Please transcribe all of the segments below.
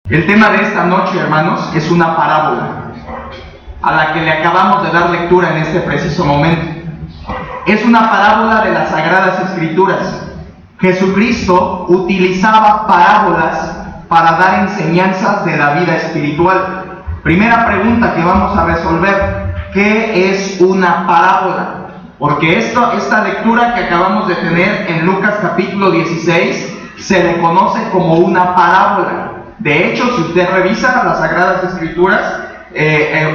El tema de esta noche, hermanos, es una parábola a la que le acabamos de dar lectura en este preciso momento. Es una parábola de las Sagradas Escrituras. Jesucristo utilizaba parábolas para dar enseñanzas de la vida espiritual. Primera pregunta que vamos a resolver: ¿qué es una parábola? Porque esta lectura que acabamos de tener en Lucas capítulo 16 se le conoce como una parábola. De hecho, si usted revisa las Sagradas Escrituras,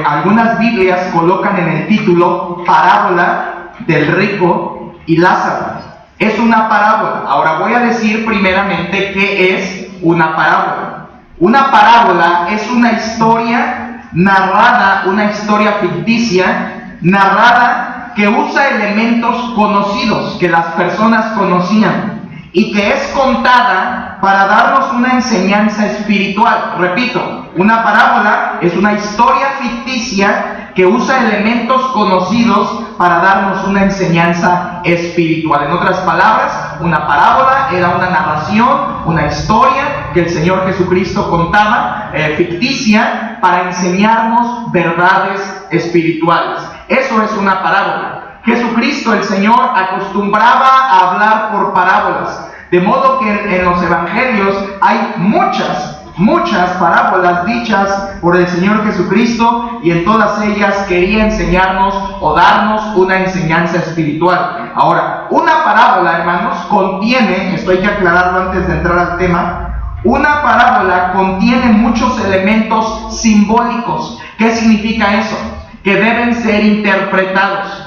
algunas Biblias colocan en el título parábola del rico y Lázaro. Es una parábola. Ahora voy a decir primeramente qué es una parábola. Una parábola es una historia narrada, una historia ficticia, narrada, que usa elementos conocidos, que las personas conocían, y que es contada para darnos una enseñanza espiritual. Repito, una parábola es una historia ficticia que usa elementos conocidos para darnos una enseñanza espiritual. En otras palabras, una parábola era una narración, una historia que el Señor Jesucristo contaba, ficticia, para enseñarnos verdades espirituales. Eso es una parábola. Jesucristo, el Señor, acostumbraba a hablar por parábolas, de modo que en los evangelios hay muchas parábolas dichas por el Señor Jesucristo, y en todas ellas quería enseñarnos o darnos una enseñanza espiritual. Ahora, una parábola, hermanos, contiene, esto hay que aclararlo antes de entrar al tema, una parábola contiene muchos elementos simbólicos. ¿Qué significa eso? Que deben ser interpretados,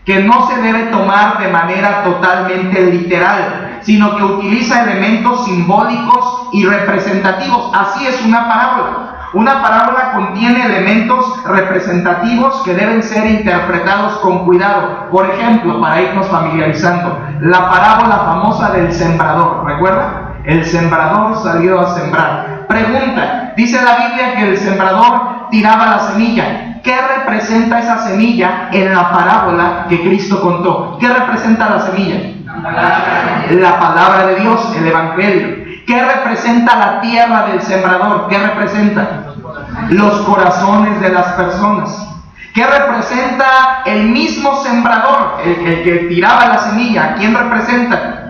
que no se debe tomar de manera totalmente literal, sino que utiliza elementos simbólicos y representativos. Así es una parábola. Una parábola contiene elementos representativos que deben ser interpretados con cuidado. Por ejemplo, para irnos familiarizando, la parábola famosa del sembrador, ¿recuerda? El sembrador salió a sembrar. Pregunta, dice la Biblia que el sembrador tiraba la semilla. ¿Qué representa esa semilla en la parábola que Cristo contó? ¿Qué representa la semilla? La palabra de Dios, el Evangelio. ¿Qué representa la tierra del sembrador? ¿Qué representa? Los corazones de las personas. ¿Qué representa el mismo sembrador, el que tiraba la semilla? ¿A quién representa?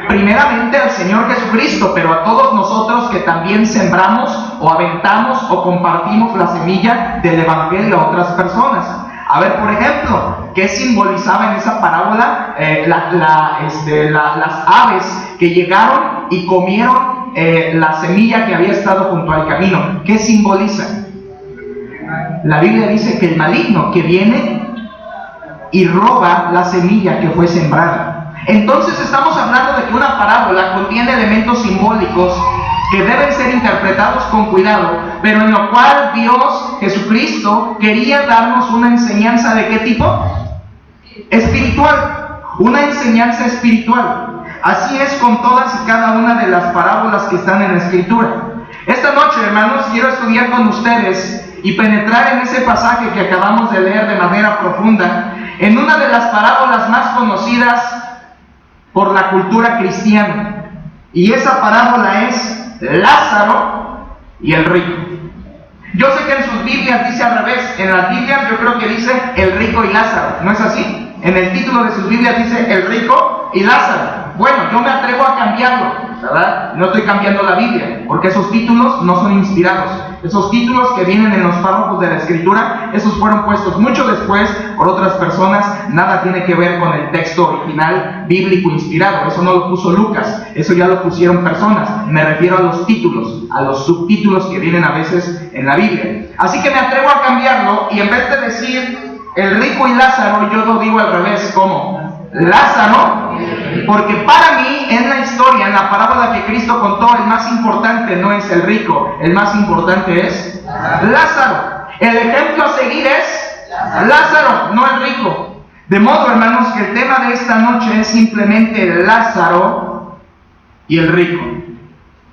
Primeramente al Señor Jesucristo, pero a todos nosotros que también sembramos o aventamos o compartimos la semilla del Evangelio a otras personas. A ver, por ejemplo, ¿qué simbolizaba en esa parábola las aves que llegaron y comieron la semilla que había estado junto al camino? ¿Qué simboliza? La Biblia dice que el maligno que viene y roba la semilla que fue sembrada. Entonces estamos hablando de que una parábola contiene elementos simbólicos que deben ser interpretados con cuidado, pero en lo cual Dios, Jesucristo, quería darnos una enseñanza ¿de qué tipo? Espiritual, una enseñanza espiritual. Así es con todas y cada una de las parábolas que están en la Escritura. Esta noche, hermanos, quiero estudiar con ustedes y penetrar en ese pasaje que acabamos de leer de manera profunda, en una de las parábolas más conocidas por la cultura cristiana. Y esa parábola es Lázaro y el rico. Yo sé que en sus Biblias dice al revés. En las Biblias yo creo que dice el rico y Lázaro. ¿No es así? En el título de sus Biblias dice el rico y Lázaro. Bueno, yo me atrevo a cambiarlo, ¿verdad? No estoy cambiando la Biblia, porque esos títulos no son inspirados. Esos títulos que vienen en los párrafos de la Escritura, esos fueron puestos mucho después por otras personas. Nada tiene que ver con el texto original bíblico inspirado. Eso no lo puso Lucas, eso ya lo pusieron personas. Me refiero a los títulos, a los subtítulos que vienen a veces en la Biblia. Así que me atrevo a cambiarlo, y en vez de decir el rico y Lázaro, yo lo digo al revés. ¿Cómo? Lázaro, porque para mí en la historia, en la parábola que Cristo contó, el más importante no es el rico, el más importante es Lázaro. El ejemplo a seguir es Lázaro, no el rico. De modo, hermanos, que el tema de esta noche es simplemente Lázaro y el rico.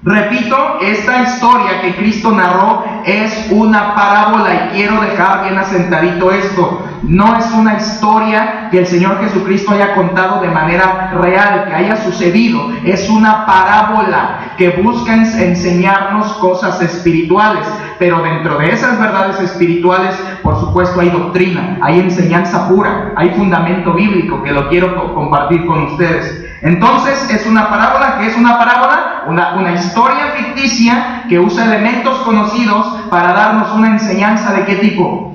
Repito, esta historia que Cristo narró es una parábola y quiero dejar bien asentadito esto. No es una historia que el Señor Jesucristo haya contado de manera real, que haya sucedido. Es una parábola que busca enseñarnos cosas espirituales. Pero dentro de esas verdades espirituales, por supuesto, hay doctrina, hay enseñanza pura, hay fundamento bíblico que lo quiero compartir con ustedes. Entonces, es una parábola. ¿Qué es una parábola? Una historia ficticia que usa elementos conocidos para darnos una enseñanza. ¿De qué tipo?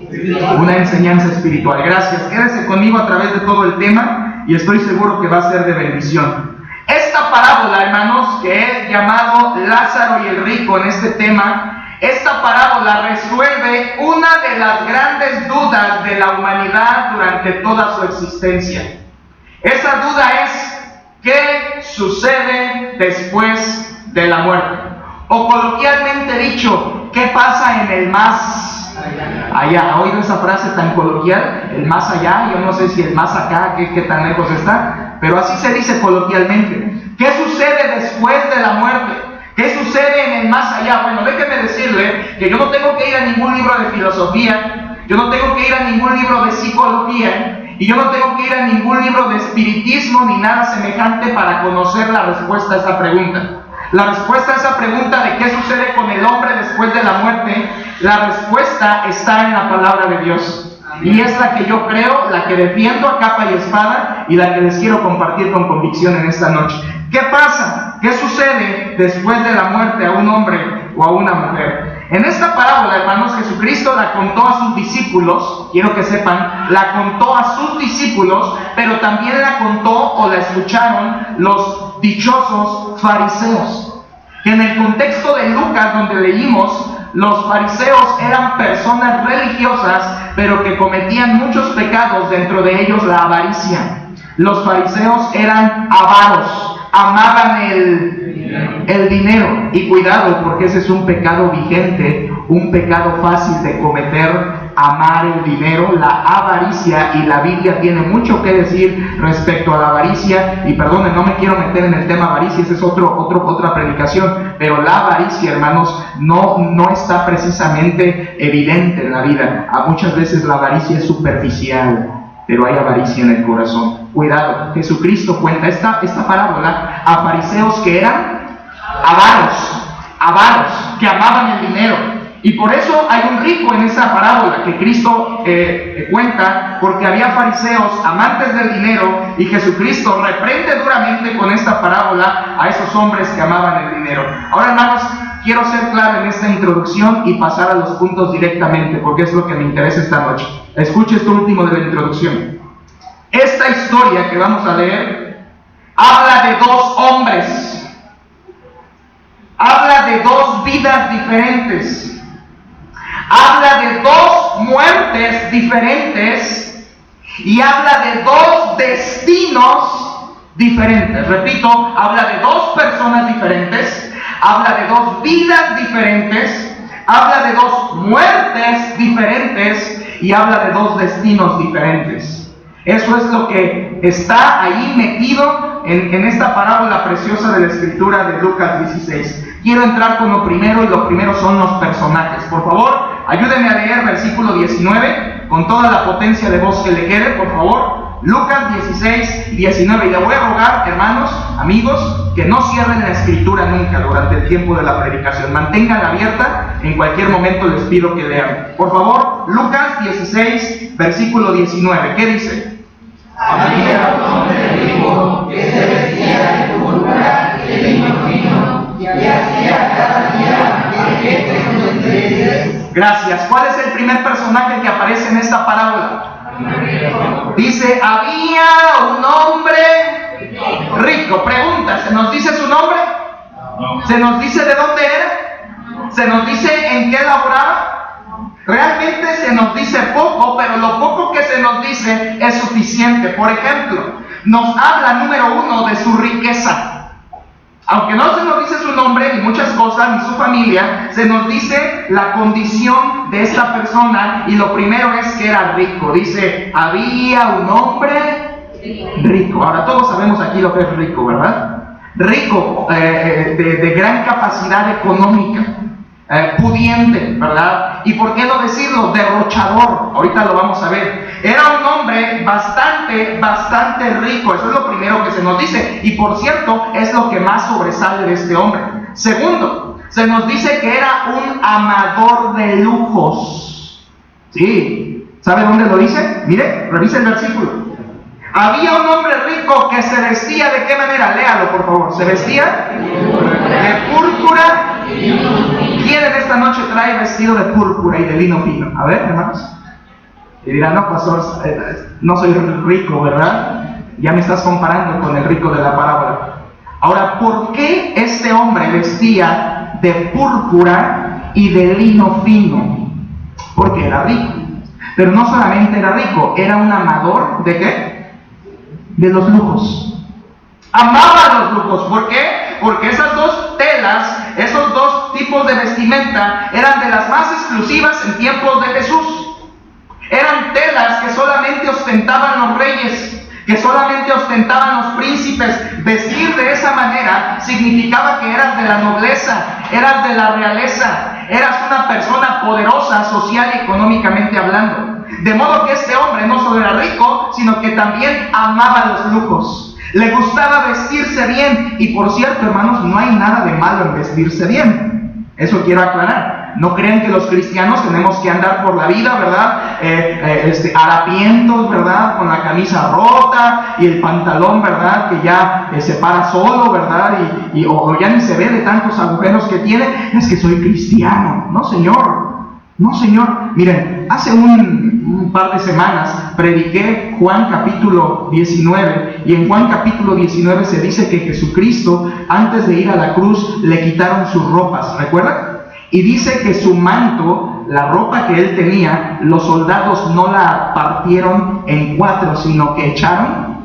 Una enseñanza espiritual. Gracias. Quédese conmigo a través de todo el tema y estoy seguro que va a ser de bendición. Esta parábola, hermanos, que he llamado Lázaro y el rico en este tema, esta parábola resuelve una de las grandes dudas de la humanidad durante toda su existencia. Esa duda es: ¿qué sucede después de la muerte? O coloquialmente dicho, ¿qué pasa en el más allá? ¿Ha oído esa frase tan coloquial? El más allá, yo no sé si el más acá, qué tan lejos está, pero así se dice coloquialmente. ¿Qué sucede después de la muerte? ¿Qué sucede en el más allá? Bueno, déjeme decirle que yo no tengo que ir a ningún libro de filosofía, yo no tengo que ir a ningún libro de psicología, y yo no tengo que ir a ningún libro de espiritismo ni nada semejante para conocer la respuesta a esa pregunta. La respuesta a esa pregunta de qué sucede con el hombre después de la muerte, la respuesta está en la palabra de Dios. Y es la que yo creo, la que defiendo a capa y espada y la que les quiero compartir con convicción en esta noche. ¿Qué pasa? ¿Qué sucede después de la muerte a un hombre o a una mujer? En esta parábola, hermanos, Jesucristo la contó a sus discípulos, quiero que sepan, la contó a sus discípulos, pero también la contó o la escucharon los dichosos fariseos. En el contexto de Lucas, donde leímos, los fariseos eran personas religiosas, pero que cometían muchos pecados, dentro de ellos la avaricia. Los fariseos eran avaros, amaban el dinero, y cuidado, porque ese es un pecado vigente, un pecado fácil de cometer, amar el dinero, la avaricia, y la Biblia tiene mucho que decir respecto a la avaricia. Y perdonen, no me quiero meter en el tema avaricia, esa es otra predicación, pero la avaricia, hermanos, no está precisamente evidente en la vida. Muchas veces la avaricia es superficial, pero hay avaricia en el corazón. Cuidado, Jesucristo cuenta esta parábola a fariseos que eran avaros, que amaban el dinero. Y por eso hay un rico en esa parábola que Cristo cuenta, porque había fariseos amantes del dinero, y Jesucristo reprende duramente con esta parábola a esos hombres que amaban el dinero. Ahora, hermanos, quiero ser claro en esta introducción y pasar a los puntos directamente, porque es lo que me interesa esta noche. Escuche esto último de la introducción. Esta historia que vamos a leer habla de dos hombres, habla de dos vidas diferentes, habla de dos muertes diferentes y habla de dos destinos diferentes. Repito, habla de dos personas diferentes, habla de dos vidas diferentes, habla de dos muertes diferentes y habla de dos destinos diferentes. Eso es lo que está ahí metido en esta parábola preciosa de la escritura de Lucas 16. Quiero entrar con lo primero, y lo primero son los personajes. Por favor, ayúdenme a leer versículo 19 con toda la potencia de voz que le quede, por favor. Lucas 16, 19. Y le voy a rogar, hermanos, amigos, que no cierren la escritura nunca durante el tiempo de la predicación. Manténganla abierta, en cualquier momento les pido que lean. Por favor, Lucas 16, versículo 19. ¿Qué dice? Había un hombre rico que se vestía de púrpura y de lino fino, y hacía cada día banquetes con sus reyes. Gracias. ¿Cuál es el primer personaje que aparece en esta parábola? Dice, había un hombre rico. Pregunta, ¿se nos dice su nombre? ¿Se nos dice de dónde era? ¿Se nos dice en qué laboraba? Realmente se nos dice poco, pero lo poco que se nos dice es suficiente. Por ejemplo, nos habla, número uno, de su riqueza. Aunque no se nos dice su nombre, ni muchas cosas, ni su familia, se nos dice la condición de esta persona, y lo primero es que era rico. Dice, había un hombre rico. Ahora, todos sabemos aquí lo que es rico, ¿verdad? rico, de gran capacidad económica, pudiente, ¿verdad? ¿Y por qué no decirlo? Derrochador, ahorita lo vamos a ver. Era un hombre bastante rico, eso es lo primero que se nos dice, y por cierto, es lo que más sobresale de este hombre. Segundo, se nos dice que era un amador de lujos. Sí, ¿sabe dónde lo dice? Mire, revise el versículo. Había un hombre rico que se vestía, ¿de qué manera? Léalo, por favor. Se vestía de púrpura. ¿Quién en esta noche trae vestido de púrpura y de lino fino? A ver, hermanos. Y dirán, no, pastor, no soy rico, ¿verdad? Ya me estás comparando con el rico de la parábola. Ahora, ¿por qué este hombre vestía de púrpura y de lino fino? Porque era rico. Pero no solamente era rico, era un amador ¿de qué? De los lujos. Amaba los lujos. ¿Por qué? Porque esas dos telas, esos dos tipos de vestimenta eran de las más exclusivas en tiempos de Jesús. Eran telas que solamente ostentaban los reyes, que solamente ostentaban los príncipes. Vestir de esa manera significaba que eras de la nobleza, eras de la realeza, eras una persona poderosa social y económicamente hablando. De modo que este hombre no solo era rico, sino que también amaba los lujos. Le gustaba vestirse bien. Y por cierto, hermanos, no hay nada de malo en vestirse bien. Eso quiero aclarar. No crean que los cristianos tenemos que andar por la vida, ¿verdad? Harapientos, ¿verdad? Con la camisa rota y el pantalón, ¿verdad? Que ya se para solo, ¿verdad? O ya ni se ve de tantos agujeros que tiene. Es que soy cristiano. No, señor. No, señor. Miren, hace un par de semanas prediqué Juan capítulo 19. Y en Juan capítulo 19 se dice que Jesucristo, antes de ir a la cruz, le quitaron sus ropas. ¿Recuerdan? Y dice que su manto, la ropa que él tenía, los soldados no la partieron en cuatro, sino que echaron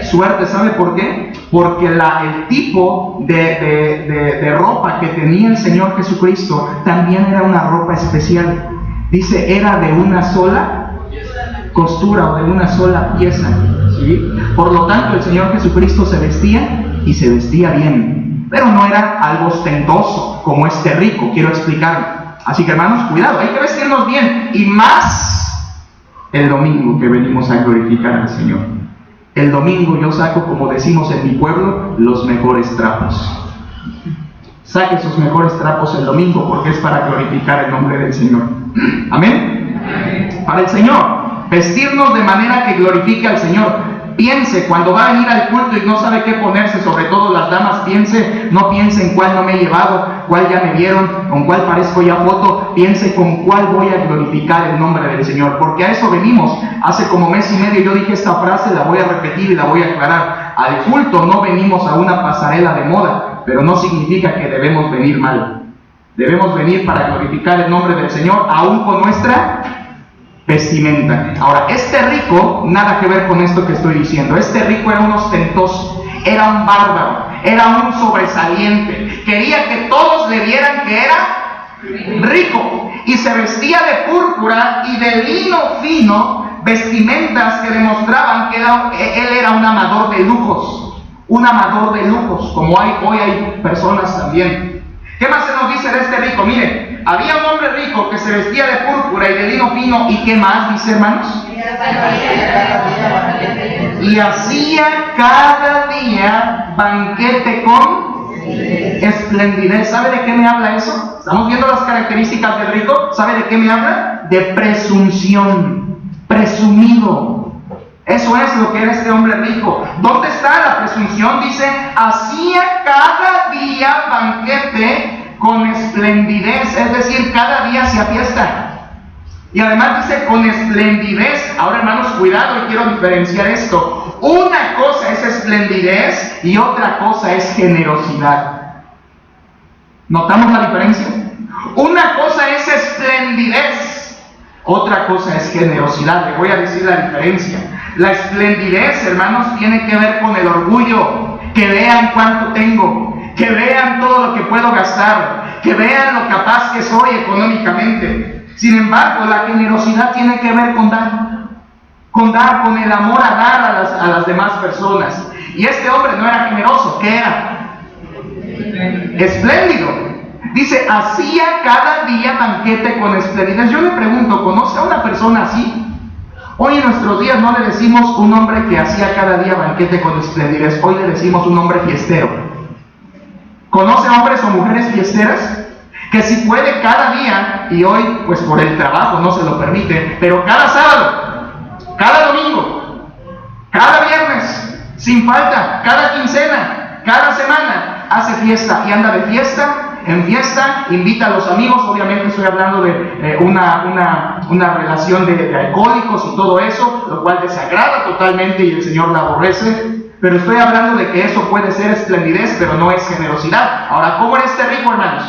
suerte. ¿Sabe por qué? Porque el tipo de ropa que tenía el Señor Jesucristo también era una ropa especial. Dice, era de una sola costura o de una sola pieza, ¿sí? Por lo tanto, el Señor Jesucristo se vestía y se vestía bien. Pero no era algo ostentoso como este rico, quiero explicarlo. Así que hermanos, cuidado, hay que vestirnos bien. Y más el domingo que venimos a glorificar al Señor. El domingo yo saco, como decimos en mi pueblo, los mejores trapos. Saque sus mejores trapos el domingo porque es para glorificar el nombre del Señor. ¿Amén? Para el Señor. Vestirnos de manera que glorifique al Señor. Piense, cuando va a ir al culto y no sabe qué ponerse, sobre todo las damas, no piense en cuál no me he llevado, cuál ya me vieron, con cuál parezco ya foto, piense con cuál voy a glorificar el nombre del Señor, porque a eso venimos. Hace como mes y medio yo dije esta frase, la voy a repetir y la voy a aclarar. Al culto no venimos a una pasarela de moda, pero no significa que debemos venir mal. Debemos venir para glorificar el nombre del Señor, aún con nuestra vestimenta. Ahora, este rico, nada que ver con esto que estoy diciendo. Este rico era un ostentoso, era un bárbaro, era un sobresaliente. Quería que todos le vieran que era rico. Y se vestía de púrpura y de lino fino, vestimentas que demostraban que él era un amador de lujos. Un amador de lujos, como hoy hay personas también. ¿Qué más se nos dice de este rico? Mire, había un hombre rico que se vestía de púrpura y de lino fino. ¿Y qué más dice, hermanos? Y hacía cada día banquete con esplendidez. ¿Sabe de qué me habla eso? Estamos viendo las características del rico. ¿Sabe de qué me habla? De presunción. Presumido. Eso es lo que era este hombre rico. ¿Dónde está la presunción? Dice, hacía cada día banquete con esplendidez, es decir, cada día hacía fiesta. Y además dice con esplendidez. Ahora, hermanos, cuidado, y quiero diferenciar esto. Una cosa es esplendidez y otra cosa es generosidad. ¿Notamos la diferencia? Una cosa es esplendidez, otra cosa es generosidad. Le voy a decir la diferencia. La esplendidez, hermanos, tiene que ver con el orgullo. Que vean cuánto tengo, que vean todo lo que puedo gastar, que vean lo capaz que soy económicamente. Sin embargo, la generosidad tiene que ver con dar, con el amor a dar a las demás personas. Y este hombre no era generoso. ¿Qué era? Espléndido. Dice, hacía cada día banquete con esplendidez. Yo le pregunto, ¿conoce a una persona así? Hoy en nuestros días no le decimos un hombre que hacía cada día banquete con esplendidez. Hoy le decimos un hombre fiestero. ¿Conoce hombres o mujeres fiesteras? Que si puede cada día, y hoy pues por el trabajo no se lo permite, pero cada sábado, cada domingo, cada viernes, sin falta, cada quincena, cada semana, hace fiesta y anda de fiesta en fiesta, invita a los amigos. Obviamente estoy hablando de una relación de alcohólicos y todo eso, lo cual desagrada totalmente y el Señor la aborrece. Pero estoy hablando de que eso puede ser esplendidez, pero no es generosidad. Ahora, ¿cómo era este rico, hermanos?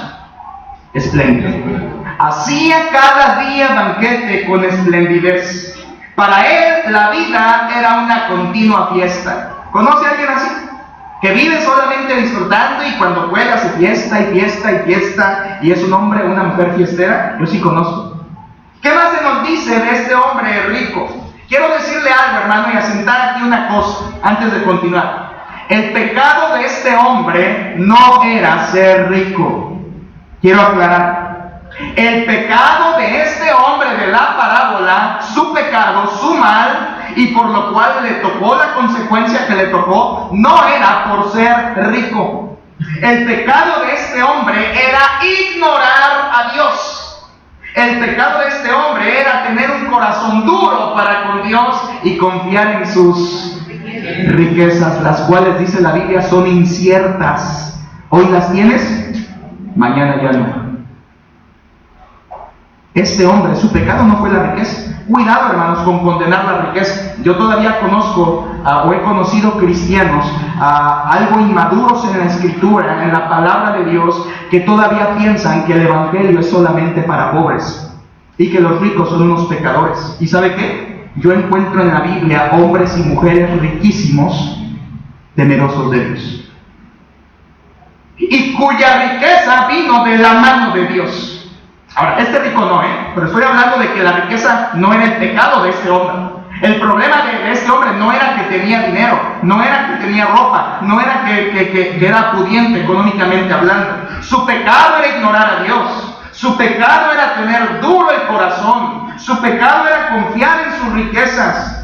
Espléndido. Hacía cada día banquete con esplendidez. Para él la vida era una continua fiesta. ¿Conoce a alguien así? Que vive solamente disfrutando y cuando puede hace fiesta y fiesta y fiesta, y es un hombre o una mujer fiestera. Yo sí conozco. ¿Qué más se nos dice de este hombre rico? Quiero decirle algo, hermano, y asentar aquí una cosa antes de continuar. El pecado de este hombre no era ser rico. Quiero aclarar. El pecado de este hombre de la parábola, su pecado, su mal, y por lo cual le tocó la consecuencia que le tocó, no era por ser rico. El pecado de este hombre era ignorar a Dios. El pecado de este hombre era tener un corazón duro para con Dios y confiar en sus riquezas, las cuales, dice la Biblia, son inciertas. Hoy las tienes, mañana ya no. Este hombre, su pecado no fue la riqueza. Cuidado, hermanos, con condenar la riqueza. Yo todavía conozco o he conocido cristianos algo inmaduros en la Escritura, en la palabra de Dios, que todavía piensan que el Evangelio es solamente para pobres y que los ricos son unos pecadores. ¿Y sabe qué? Yo encuentro en la Biblia hombres y mujeres riquísimos, temerosos de Dios, y cuya riqueza vino de la mano de Dios. Ahora, este rico no, pero estoy hablando de que la riqueza no era el pecado de este hombre. El problema de este hombre no era que tenía dinero, no era que tenía ropa, no era que era pudiente económicamente hablando. Su pecado era ignorar a Dios. Su pecado era tener duro el corazón. Su pecado era confiar en sus riquezas.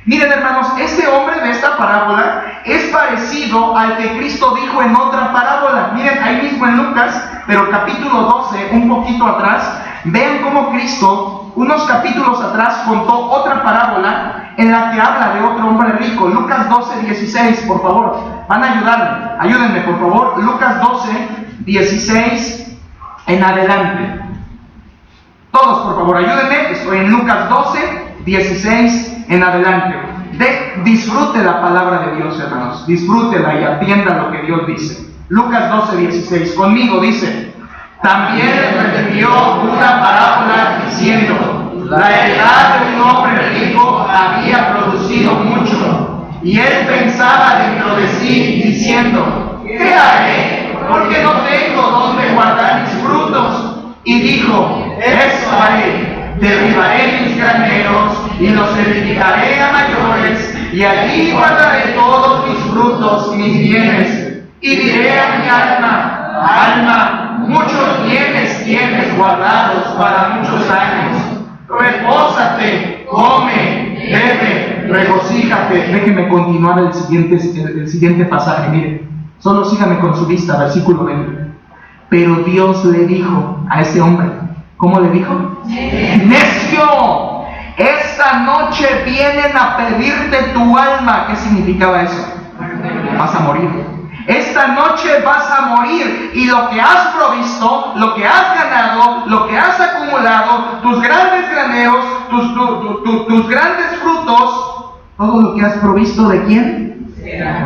Miren, hermanos, este hombre de esta parábola es parecido al que Cristo dijo en otra parábola. Miren, ahí mismo en Lucas, pero capítulo 12, un poquito atrás, vean cómo Cristo, unos capítulos atrás, contó otra parábola en la que habla de otro hombre rico. Lucas 12, 16, por favor. Van a ayudarme, ayúdenme, por favor. Lucas 12, 16 en adelante. Todos, por favor, ayúdenme. Estoy en Lucas 12, 16 en adelante. Disfrute la palabra de Dios, hermanos. Disfrútela y atienda lo que Dios dice. Lucas 12, 16. Conmigo dice: también repitió una parábola diciendo: la heredad de un hombre rico había producido mucho, y él pensaba dentro de sí, diciendo: ¿qué haré? Porque no tengo donde guardar mis frutos. Y dijo: esto haré. Derribaré mis graneros y los edificaré a mayores, y allí guardaré todos mis frutos y mis bienes. Y diré a mi alma: alma, muchos bienes tienes guardados para muchos años. Repósate, come, bebe, regocíjate. Déjeme continuar el siguiente pasaje. Mire, solo sígame con su vista, versículo 20. Pero Dios le dijo a ese hombre, ¿cómo le dijo? ¡Necio! Esta noche vienen a pedirte tu alma. ¿Qué significaba eso? Vas a morir. Esta noche vas a morir, y lo que has provisto, lo que has ganado, lo que has acumulado, tus grandes graneros, tus grandes frutos, todo lo que has provisto, ¿de quién?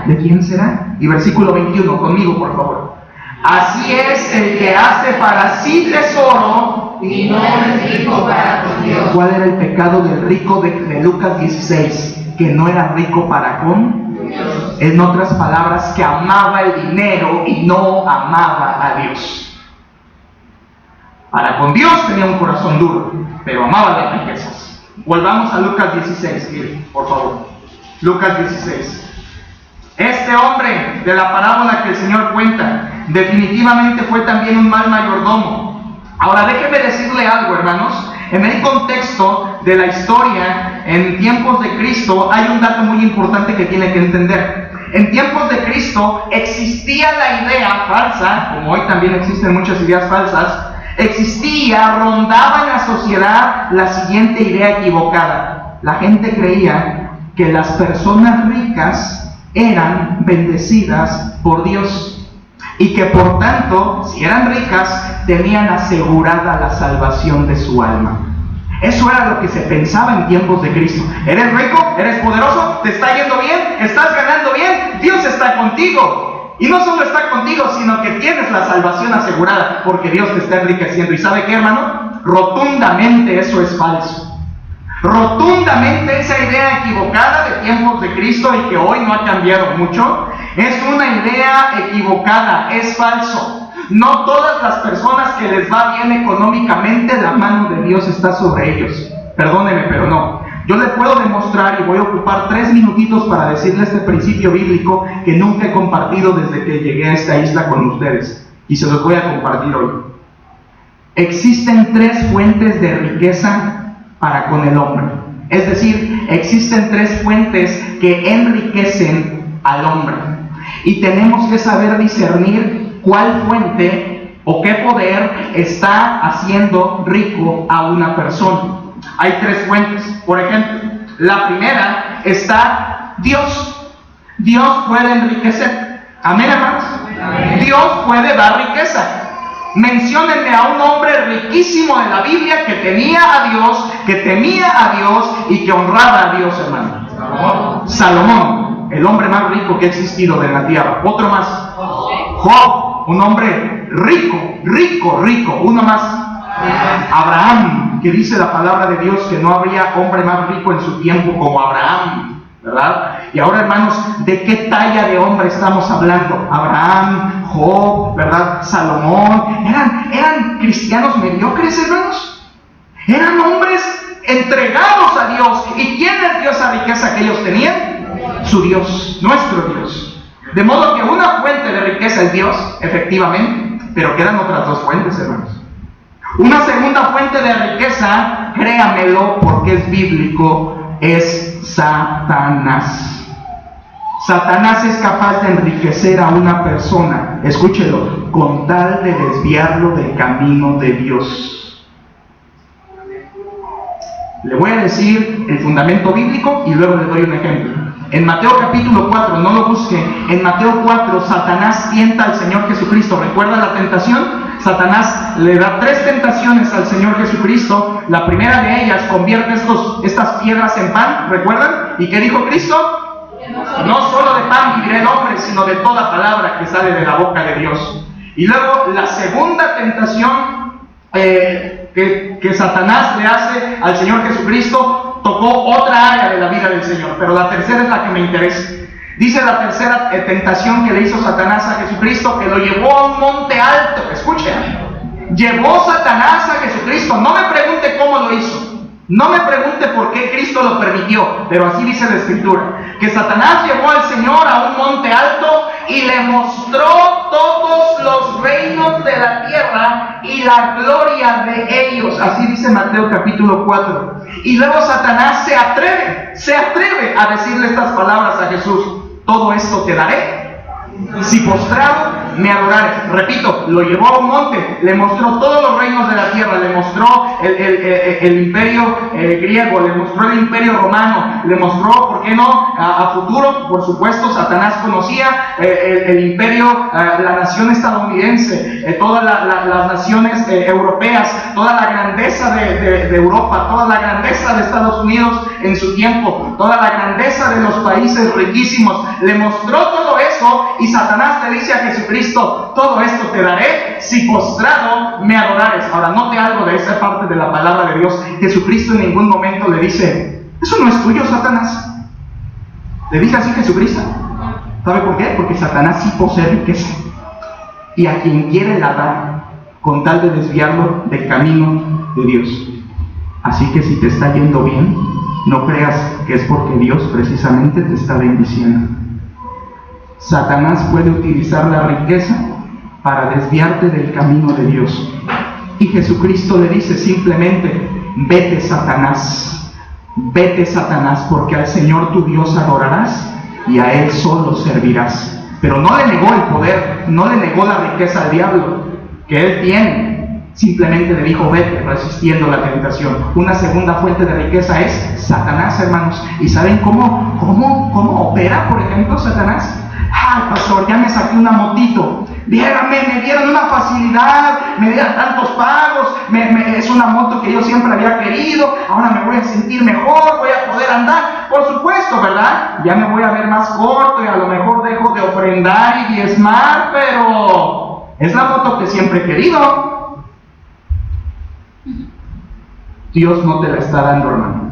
¿De quién será? Y versículo 21, conmigo, por favor. Así es el que hace para sí tesoro y no es rico para con Dios. ¿Cuál era el pecado del rico de Lucas 16? Que no era rico para con Dios. En otras palabras, que amaba el dinero y no amaba a Dios. Para con Dios tenía un corazón duro, pero amaba las riquezas. Volvamos a Lucas 16, miren, por favor. Lucas 16. Este hombre de la parábola que el Señor cuenta definitivamente fue también un mal mayordomo. Ahora déjeme decirle algo, hermanos. En el contexto de la historia, en tiempos de Cristo, hay un dato muy importante que tiene que entender. En tiempos de Cristo existía la idea falsa, como hoy también existen muchas ideas falsas, rondaba en la sociedad la siguiente idea equivocada. La gente creía que las personas ricas eran bendecidas por Dios y que por tanto, si eran ricas, tenían asegurada la salvación de su alma. Eso era lo que se pensaba en tiempos de Cristo. ¿Eres rico? ¿Eres poderoso? ¿Te está yendo bien? ¿Estás ganando bien? Dios está contigo. Y no solo está contigo, sino que tienes la salvación asegurada, porque Dios te está enriqueciendo. ¿Y sabe qué, hermano? Rotundamente eso es falso. Rotundamente esa idea equivocada de tiempos de Cristo y que hoy no ha cambiado mucho, es una idea equivocada, es falso. No todas las personas que les va bien económicamente, la mano de Dios está sobre ellos. Perdóneme, pero no. Yo le puedo demostrar, y voy a ocupar 3 minutitos para decirle este principio bíblico que nunca he compartido desde que llegué a esta isla con ustedes. Y se los voy a compartir hoy. Existen 3 fuentes de riqueza para con el hombre. Es decir, existen 3 fuentes que enriquecen al hombre. Y tenemos que saber discernir cuál fuente o qué poder está haciendo rico a una persona. Hay 3 fuentes. Por ejemplo, la primera está Dios. Dios puede enriquecer. Amén, hermanos. Amén. Dios puede dar riqueza. Menciónenme a un hombre riquísimo de la Biblia que tenía a Dios, que temía a Dios y que honraba a Dios, hermano. Salomón, el hombre más rico que ha existido de la tierra. Otro más. Job, un hombre rico. Uno más. Abraham, que dice la palabra de Dios que no habría hombre más rico en su tiempo como Abraham, ¿verdad? Y ahora, hermanos, ¿de qué talla de hombre estamos hablando? Abraham, Job, ¿verdad? Salomón, eran cristianos mediocres, hermanos. Eran hombres entregados a Dios. ¿Y quién les dio esa riqueza que ellos tenían? Su Dios, nuestro Dios. De modo que una fuente de riqueza es Dios, efectivamente, pero quedan otras 2 fuentes, hermanos. Una segunda fuente de riqueza, créamelo porque es bíblico, es Satanás. Satanás es capaz de enriquecer a una persona, escúchelo, con tal de desviarlo del camino de Dios. Le voy a decir el fundamento bíblico y luego le doy un ejemplo. En Mateo capítulo 4, no lo busque, en Mateo 4 Satanás tienta al Señor Jesucristo. ¿Recuerda la tentación? Satanás le da 3 tentaciones al Señor Jesucristo. La primera de ellas, convierte estas piedras en pan, ¿recuerdan? ¿Y qué dijo Cristo? No solo de pan vivirá el hombre, sino de toda palabra que sale de la boca de Dios. Y luego la segunda tentación que Satanás le hace al Señor Jesucristo, tocó otra área de la vida del Señor, pero la tercera es la que me interesa. Dice la tercera tentación que le hizo Satanás a Jesucristo, que lo llevó a un monte alto. Escuchen, llevó Satanás a Jesucristo. No me pregunte cómo lo hizo, no me pregunte por qué Cristo lo permitió, pero así dice la Escritura, que Satanás llevó al Señor a un monte alto y le mostró todos los reinos de la tierra y la gloria de ellos. Así dice Mateo capítulo 4. Y luego Satanás se atreve a decirle estas palabras a Jesús: todo esto te daré si postrado me adorares. Repito, lo llevó a un monte, le mostró todos los reinos de la tierra, le mostró el imperio griego, le mostró el imperio romano, le mostró, ¿por qué no? A futuro, por supuesto, Satanás conocía el imperio, la nación estadounidense, todas las naciones europeas, toda la grandeza de Europa, toda la grandeza de Estados Unidos en su tiempo, toda la grandeza de los países riquísimos. Le mostró todo eso y Satanás le dice a Jesucristo: todo esto te daré si postrado me adorares. Ahora, note algo de esa parte de la palabra de Dios. Jesucristo en ningún momento le dice: eso no es tuyo, Satanás. ¿Le dice así Jesucristo? ¿Sabe por qué? Porque Satanás sí posee riqueza, y a quien quiere la da, con tal de desviarlo del camino de Dios. Así que si te está yendo bien, no creas que es porque Dios precisamente te está bendiciendo. Satanás puede utilizar la riqueza para desviarte del camino de Dios. Y Jesucristo le dice simplemente: vete, Satanás, porque al Señor tu Dios adorarás y a Él solo servirás. Pero no le negó el poder, no le negó la riqueza al diablo que él tiene. Simplemente le dijo: vete, resistiendo la tentación. Una segunda fuente de riqueza es Satanás, hermanos. ¿Y saben cómo opera, por ejemplo, Satanás? Ay, pastor, ya me saqué una motito. Viérame, me dieron una facilidad, me dieron tantos pagos, es una moto que yo siempre había querido, ahora me voy a sentir mejor, voy a poder andar. Por supuesto, ¿verdad? Ya me voy a ver más corto y a lo mejor dejo de ofrendar y diezmar, pero es la moto que siempre he querido. Dios no te la está dando, hermano.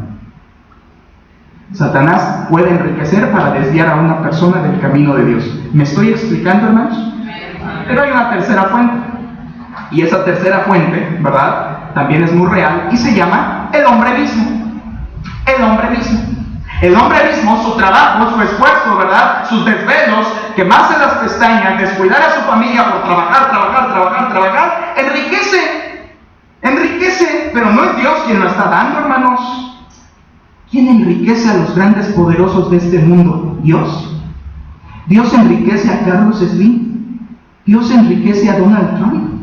Satanás puede enriquecer para desviar a una persona del camino de Dios. ¿Me estoy explicando, hermanos? Pero hay una tercera fuente. Y esa tercera fuente, ¿verdad?, también es muy real y se llama el hombre mismo. El hombre mismo. El hombre mismo, su trabajo, su esfuerzo, ¿verdad?, sus desvelos, quemarse las pestañas, descuidar a su familia por trabajar, enriquece, pero no es Dios quien lo está dando, hermanos. ¿Quién enriquece a los grandes poderosos de este mundo? Dios. Dios enriquece a Carlos Slim. Dios enriquece a Donald Trump.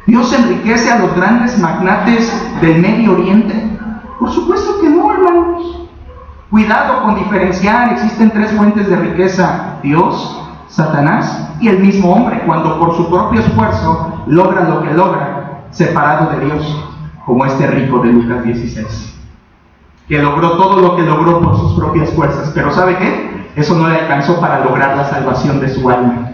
Dios enriquece a los grandes magnates del Medio Oriente. Por supuesto que no, hermanos. Cuidado con diferenciar. Existen tres fuentes de riqueza: Dios, Satanás y el mismo hombre, cuando por su propio esfuerzo logra lo que logra, separado de Dios, como este rico de Lucas 16, que logró todo lo que logró por sus propias fuerzas. Pero ¿sabe qué? Eso no le alcanzó para lograr la salvación de su alma.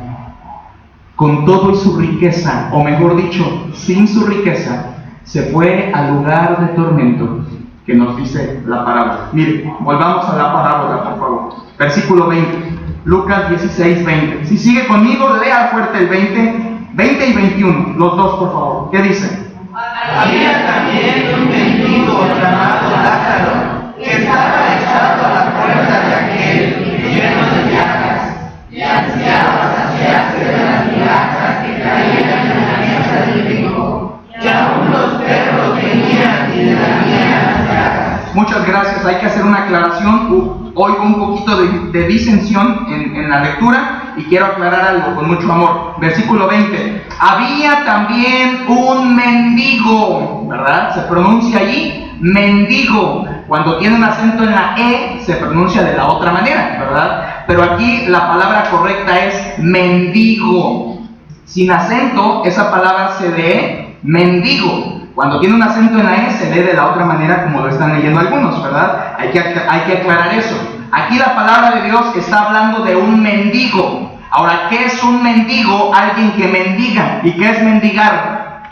Con todo y su riqueza, o mejor dicho, sin su riqueza, se fue al lugar de tormento que nos dice la parábola. Mire, volvamos a la parábola, por favor. Versículo 20, Lucas 16, 20. Si sigue conmigo, lea fuerte el 20 y 21, los dos, por favor. ¿Qué dice? Había también un mendigo llamado Lázaro, que estaba echado a la puerta de aquel, lleno de llagas, y ansiaba saciarse de las migajas que caían en la mesa del rico, y aún los perros venían y le lamían las llagas. Muchas gracias. Hay que hacer una aclaración. Oigo un poquito de disensión en la lectura y quiero aclarar algo con mucho amor. Versículo 20. Había también un mendigo, ¿verdad? Se pronuncia allí mendigo. Cuando tiene un acento en la E, se pronuncia de la otra manera, ¿verdad? Pero aquí la palabra correcta es mendigo. Sin acento, esa palabra se lee mendigo. Cuando tiene un acento en la E, se lee de la otra manera, como lo están leyendo algunos, ¿verdad? Hay que aclarar eso. Aquí la palabra de Dios está hablando de un mendigo. Ahora, ¿qué es un mendigo? Alguien que mendiga. ¿Y qué es mendigar?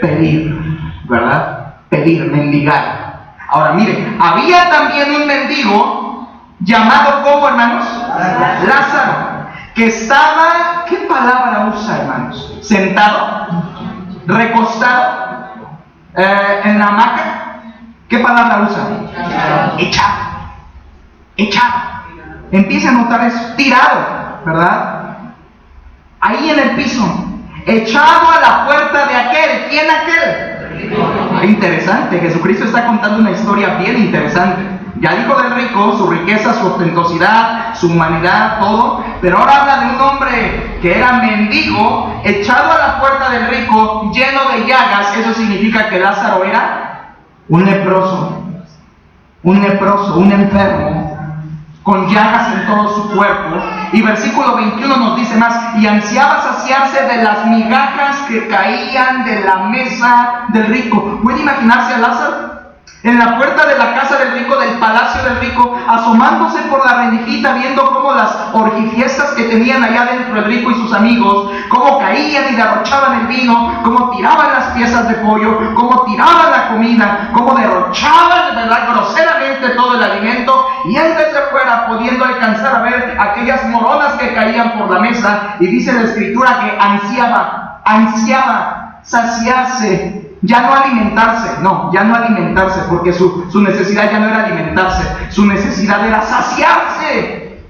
Pedir, ¿verdad? Pedir, mendigar. Ahora, mire, había también un mendigo llamado, ¿cómo, hermanos? Lázaro, que estaba, ¿qué palabra usa, hermanos? Sentado, recostado, en la hamaca. ¿Qué palabra usa? Echado. Empieza a notar eso, tirado, ¿verdad? Ahí en el piso, echado a la puerta de aquel. ¿Quién aquel? Interesante, Jesucristo está contando una historia bien interesante. Ya dijo del rico, su riqueza, su ostentosidad, su humanidad, todo, pero ahora habla de un hombre que era mendigo, echado a la puerta del rico, lleno de llagas. Eso significa que Lázaro era un leproso, un enfermo, con llagas en todo su cuerpo. Y versículo 21 nos dice más: y ansiaba saciarse de las migajas que caían de la mesa del rico. ¿Puede imaginarse a Lázaro en la puerta de la casa del rico, del palacio del rico, asomándose por la rendijita, viendo cómo las orgifiestas que tenían allá dentro el rico y sus amigos, cómo caían y derrochaban el vino, cómo tiraban las piezas de pollo, cómo tiraban la comida, cómo derrochaban, ¿verdad?, groseramente todo el alimento, y él desde fuera pudiendo alcanzar a ver aquellas moronas que caían por la mesa? Y dice la Escritura que ansiaba saciarse. Ya no alimentarse, porque su necesidad ya no era alimentarse, su necesidad era saciarse.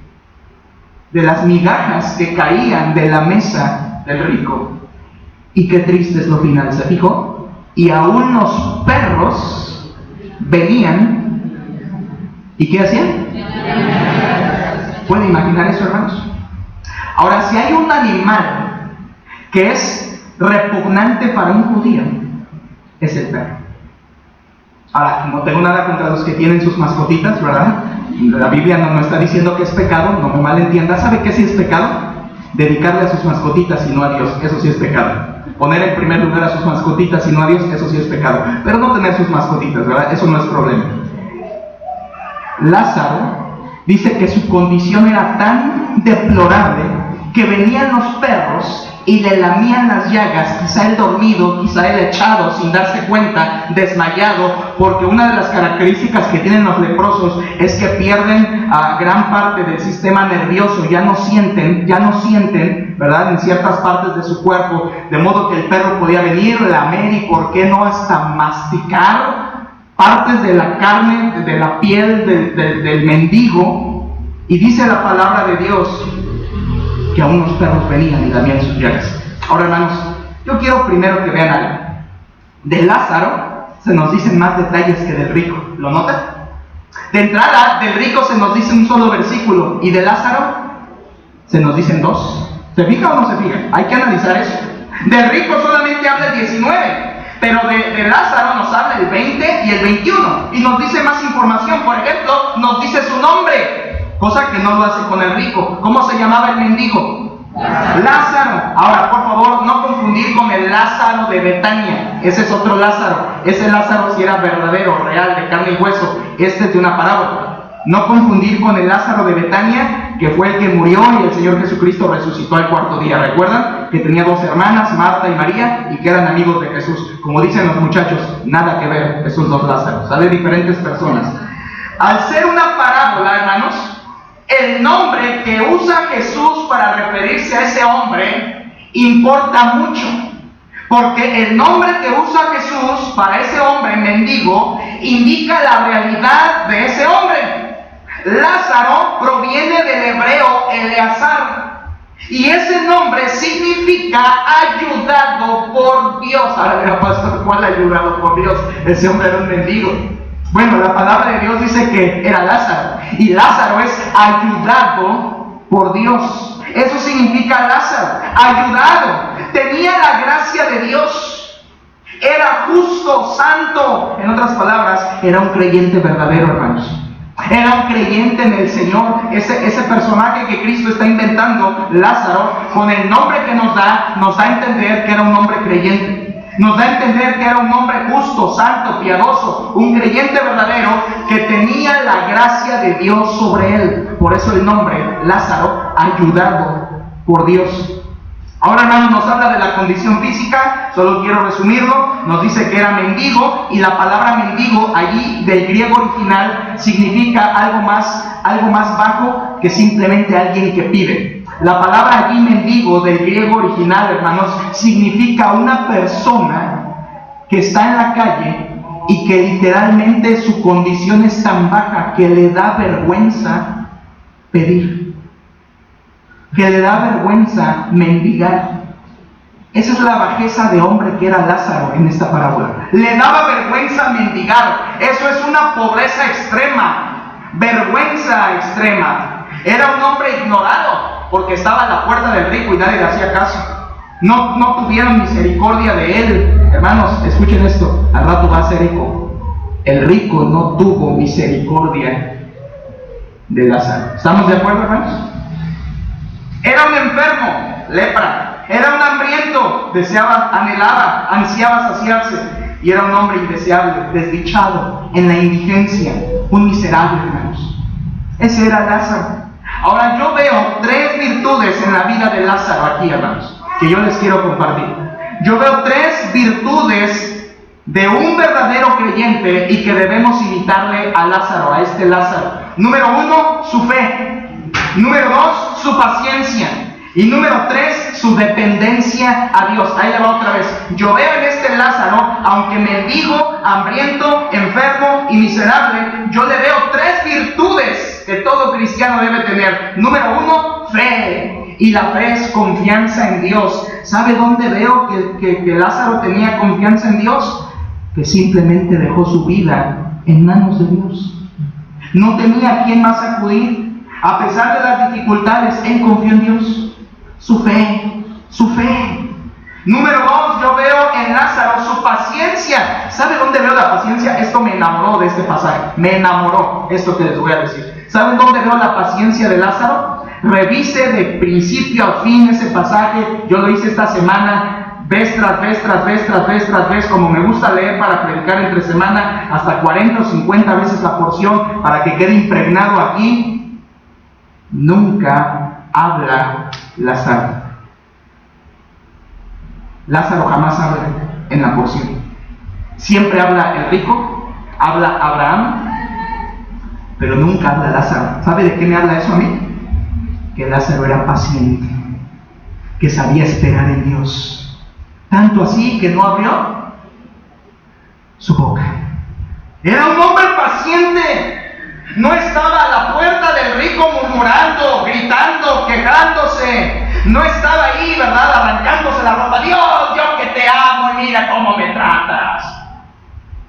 de las migajas que caían de la mesa del rico. Y qué triste es lo final, ¿se fijó? Y aún los perros venían, ¿y qué hacían? ¿Pueden imaginar eso, hermanos? Ahora, si hay un animal que es repugnante para un judío, es el perro. Ahora, no tengo nada contra los que tienen sus mascotitas, ¿verdad? La Biblia no está diciendo que es pecado, no me malentienda. ¿Sabe qué sí es pecado? Dedicarle a sus mascotitas y no a Dios, eso sí es pecado. Poner en primer lugar a sus mascotitas y no a Dios, eso sí es pecado. Pero no tener sus mascotitas, ¿verdad? Eso no es problema. Lázaro dice que su condición era tan deplorable que venían los perros y le lamían las llagas, quizá él dormido, quizá él echado sin darse cuenta, desmayado, porque una de las características que tienen los leprosos es que pierden gran parte del sistema nervioso, ya no sienten, ¿verdad?, en ciertas partes de su cuerpo, de modo que el perro podía venir, lamer y por qué no hasta masticar partes de la carne, de la piel del mendigo, y dice la palabra de Dios que aún los perros venían y lamían sus llagas. Ahora, hermanos, yo quiero primero que vean algo. De Lázaro se nos dicen más detalles que del rico, ¿lo notan? De entrada, del rico se nos dice un solo versículo, y de Lázaro se nos dicen 2. ¿Se fija o no se fija? Hay que analizar eso. Del rico solamente habla el 19, pero de Lázaro nos habla el 20 y el 21, y nos dice más información. Por ejemplo, nos dice su nombre, cosa que no lo hace con el rico. ¿Cómo se llamaba el mendigo? Lázaro. Ahora, por favor, no confundir con el Lázaro de Betania. Ese es otro Lázaro. Ese Lázaro sí era verdadero, real, de carne y hueso. Este es de una parábola. No confundir con el Lázaro de Betania, que fue el que murió y el Señor Jesucristo resucitó al cuarto día. ¿Recuerdan? Que tenía 2 hermanas, Marta y María, y que eran amigos de Jesús. Como dicen los muchachos, nada que ver esos 2 Lázaros. ¿Sabe? Diferentes personas. Al ser una parábola, hermanos, el nombre que usa Jesús para referirse a ese hombre importa mucho, porque el nombre que usa Jesús para ese hombre mendigo indica la realidad de ese hombre. Lázaro proviene del hebreo Eleazar, y ese nombre significa ayudado por Dios. Ahora mira, pastor, ¿cuál ayudado por Dios? Ese hombre era un mendigo. Bueno, la palabra de Dios dice que era Lázaro, y Lázaro es ayudado por Dios. Eso significa Lázaro, ayudado. Tenía la gracia de Dios. Era justo, santo. En otras palabras, era un creyente verdadero, hermanos. Era un creyente en el Señor. Ese personaje que Cristo está inventando, Lázaro, con el nombre que nos da a entender que era un hombre creyente. Nos da a entender que era un hombre justo, santo, piadoso, un creyente verdadero que tenía la gracia de Dios sobre él. Por eso el nombre, Lázaro, ayudado por Dios. Ahora, hermanos, nos habla de la condición física, solo quiero resumirlo. Nos dice que era mendigo, y la palabra mendigo allí del griego original significa algo más bajo que simplemente alguien que pide. La palabra allí mendigo del griego original, hermanos, significa una persona que está en la calle y que literalmente su condición es tan baja que le da vergüenza pedir, que le da vergüenza mendigar. Esa es la bajeza de hombre que era Lázaro en esta parábola. Le daba vergüenza mendigar. Eso es una pobreza extrema, vergüenza extrema. Era un hombre ignorado, porque estaba a la puerta del rico y nadie le hacía caso. No tuvieron misericordia de él. Hermanos, escuchen esto, al rato va a ser eco. El rico no tuvo misericordia de Lázaro. ¿Estamos de acuerdo, hermanos? Era un enfermo, lepra. Era un hambriento, ansiaba saciarse. Y era un hombre indeseable, desdichado, en la indigencia, un miserable, hermanos. Ese era Lázaro. Ahora, yo veo 3 virtudes en la vida de Lázaro aquí, hermanos, que yo les quiero compartir. Yo veo 3 virtudes de un verdadero creyente y que debemos imitarle a Lázaro, a este Lázaro. Número 1, su fe. Número 2, su paciencia. Y número 3, su dependencia a Dios. Ahí le va otra vez. Yo veo en este Lázaro, aunque mendigo, hambriento, enfermo y miserable, yo le veo 3 virtudes que todo cristiano debe tener. Número 1, fe, y la fe es confianza en Dios. ¿Sabe dónde veo que Lázaro tenía confianza en Dios? Que simplemente dejó su vida en manos de Dios. No tenía a quién más acudir. A pesar de las dificultades, él confió en Dios. Su fe. Número 2, yo veo en Lázaro su paciencia. ¿Sabe dónde veo la paciencia? Esto me enamoró de este pasaje. Me enamoró esto que les voy a decir. ¿Saben dónde veo la paciencia de Lázaro? Revise de principio a fin ese pasaje. Yo lo hice esta semana, vez tras vez, como me gusta leer para predicar entre semana, hasta 40 o 50 veces la porción, para que quede impregnado aquí. Nunca habla Lázaro. Lázaro jamás habla en la porción. Siempre habla el rico, habla Abraham, pero nunca habla Lázaro. ¿Sabe de qué me habla eso a mí? Que Lázaro era paciente, que sabía esperar en Dios. Tanto así que no abrió su boca. Era un hombre paciente. No estaba a la puerta del rico murmurando, gritando, quejándose. No estaba ahí, ¿verdad?, arrancándose la ropa. Dios, yo que te amo y mira cómo me tratas.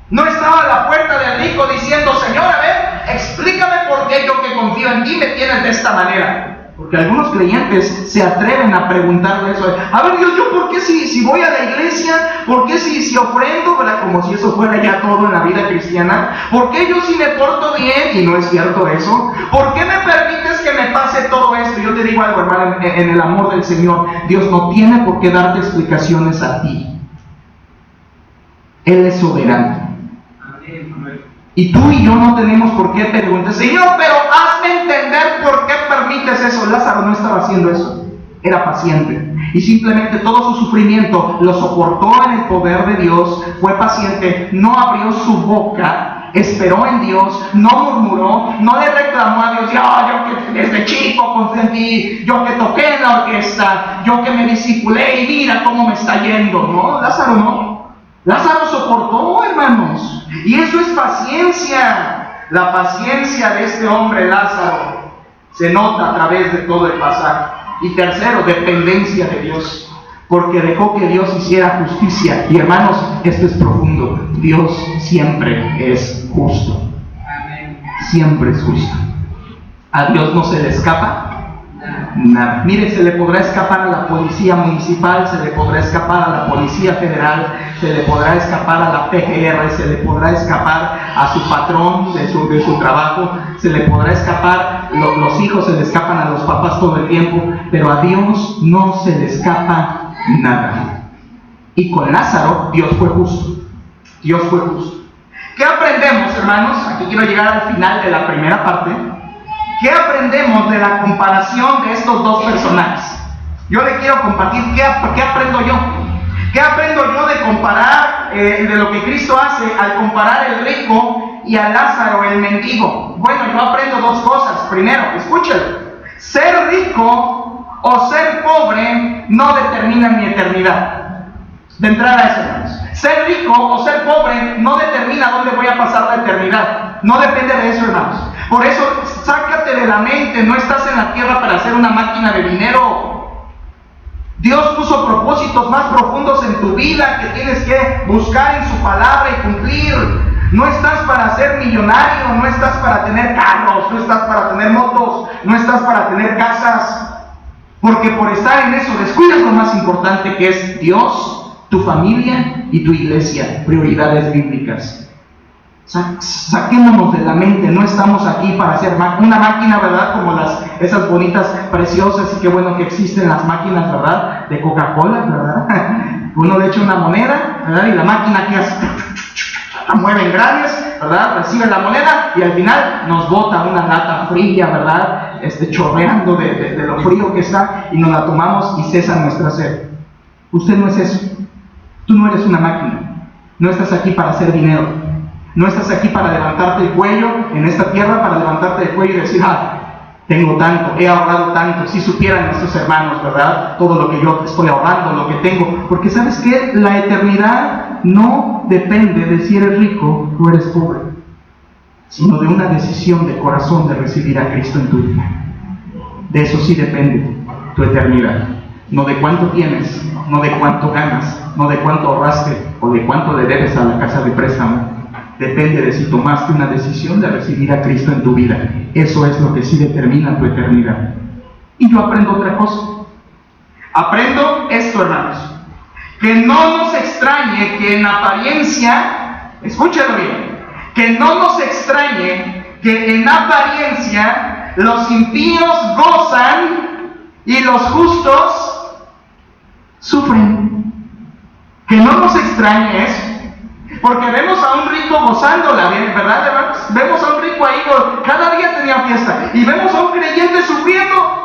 No estaba a la puerta del rico diciendo, Señor, a ver, explícame por qué yo que confío en ti me tienes de esta manera. Porque algunos creyentes se atreven a preguntarle eso. A ver, Dios, ¿yo por qué si voy a la iglesia? ¿Por qué si ofrendo? ¿Verdad? Como si eso fuera ya todo en la vida cristiana. ¿Por qué yo si me porto bien? Y no es cierto eso. ¿Por qué me permites que me pase todo esto? Yo te digo algo, hermano, en el amor del Señor. Dios no tiene por qué darte explicaciones a ti. Él es soberano. Y tú y yo no tenemos por qué preguntar, Señor, pero hazme entender por qué permites eso. Lázaro no estaba haciendo eso, era paciente. Y simplemente todo su sufrimiento lo soportó en el poder de Dios, fue paciente, no abrió su boca, esperó en Dios, no murmuró, no le reclamó a Dios, yo que desde chico confié en ti, yo que toqué en la orquesta, yo que me discipulé y mira cómo me está yendo. No, Lázaro no. Lázaro soportó, hermanos, y eso es paciencia. La paciencia de este hombre Lázaro se nota a través de todo el pasaje. Y tercero, dependencia de Dios, porque dejó que Dios hiciera justicia. Y hermanos, esto es profundo. Dios siempre es justo. Siempre es justo. A Dios no se le escapa nada. Mire, se le podrá escapar a la policía municipal, se le podrá escapar a la policía federal, se le podrá escapar a la PGR, se le podrá escapar a su patrón de su trabajo, se le podrá escapar, los hijos se le escapan a los papás todo el tiempo, pero a Dios no se le escapa nada. Y con Lázaro, Dios fue justo. Dios fue justo. ¿Qué aprendemos, hermanos? Aquí quiero llegar al final de la primera parte. ¿Qué aprendemos de la comparación de estos dos personajes? Yo le quiero compartir qué aprendo yo. ¿Qué aprendo yo de comparar, de lo que Cristo hace al comparar el rico y a Lázaro el mendigo? Bueno, yo aprendo dos cosas. Primero, escúchelo. Ser rico o ser pobre no determina mi eternidad. De entrada eso, hermanos. Ser rico o ser pobre no determina dónde voy a pasar la eternidad. No depende de eso, hermanos. Por eso, sácate de la mente, no estás en la tierra para ser una máquina de dinero. Dios puso propósitos más profundos en tu vida que tienes que buscar en su palabra y cumplir. No estás para ser millonario, no estás para tener carros, no estás para tener motos, no estás para tener casas. Porque por estar en eso descuidas lo más importante, que es Dios, tu familia y tu iglesia. Prioridades bíblicas. Saquémonos de la mente, no estamos aquí para hacer una máquina, ¿verdad? Como esas bonitas, preciosas, y qué bueno que existen las máquinas, ¿verdad? De Coca-Cola, ¿verdad? Uno le echa una moneda, ¿verdad? Y la máquina que hace, la mueve en grandes, ¿verdad? Recibe la moneda y al final nos bota una lata fría, ¿verdad? Chorreando de lo frío que está, y nos la tomamos y cesa nuestra sed. Usted no es eso. Tú no eres una máquina. No estás aquí para hacer dinero. No estás aquí para levantarte el cuello en esta tierra, para levantarte el cuello y decir, tengo tanto, he ahorrado tanto. Si supieran nuestros hermanos, ¿verdad? Todo lo que yo estoy ahorrando, lo que tengo. Porque ¿sabes qué? La eternidad no depende de si eres rico o eres pobre, sino de una decisión de corazón de recibir a Cristo en tu vida. De eso sí depende tu eternidad. No de cuánto tienes, no de cuánto ganas, no de cuánto ahorraste o de cuánto le debes a la casa de préstamo. Depende de si tomaste una decisión de recibir a Cristo en tu vida. Eso es lo que sí determina tu eternidad. Y yo aprendo otra cosa. Aprendo esto, hermanos. Que no nos extrañe que en apariencia, escúchalo bien, que no nos extrañe que en apariencia los impíos gozan y los justos sufren. Que no nos extrañe eso. Porque vemos a un rico gozándola, ¿verdad, hermanos? Vemos a un rico ahí, cada día tenía fiesta. Y vemos a un creyente sufriendo.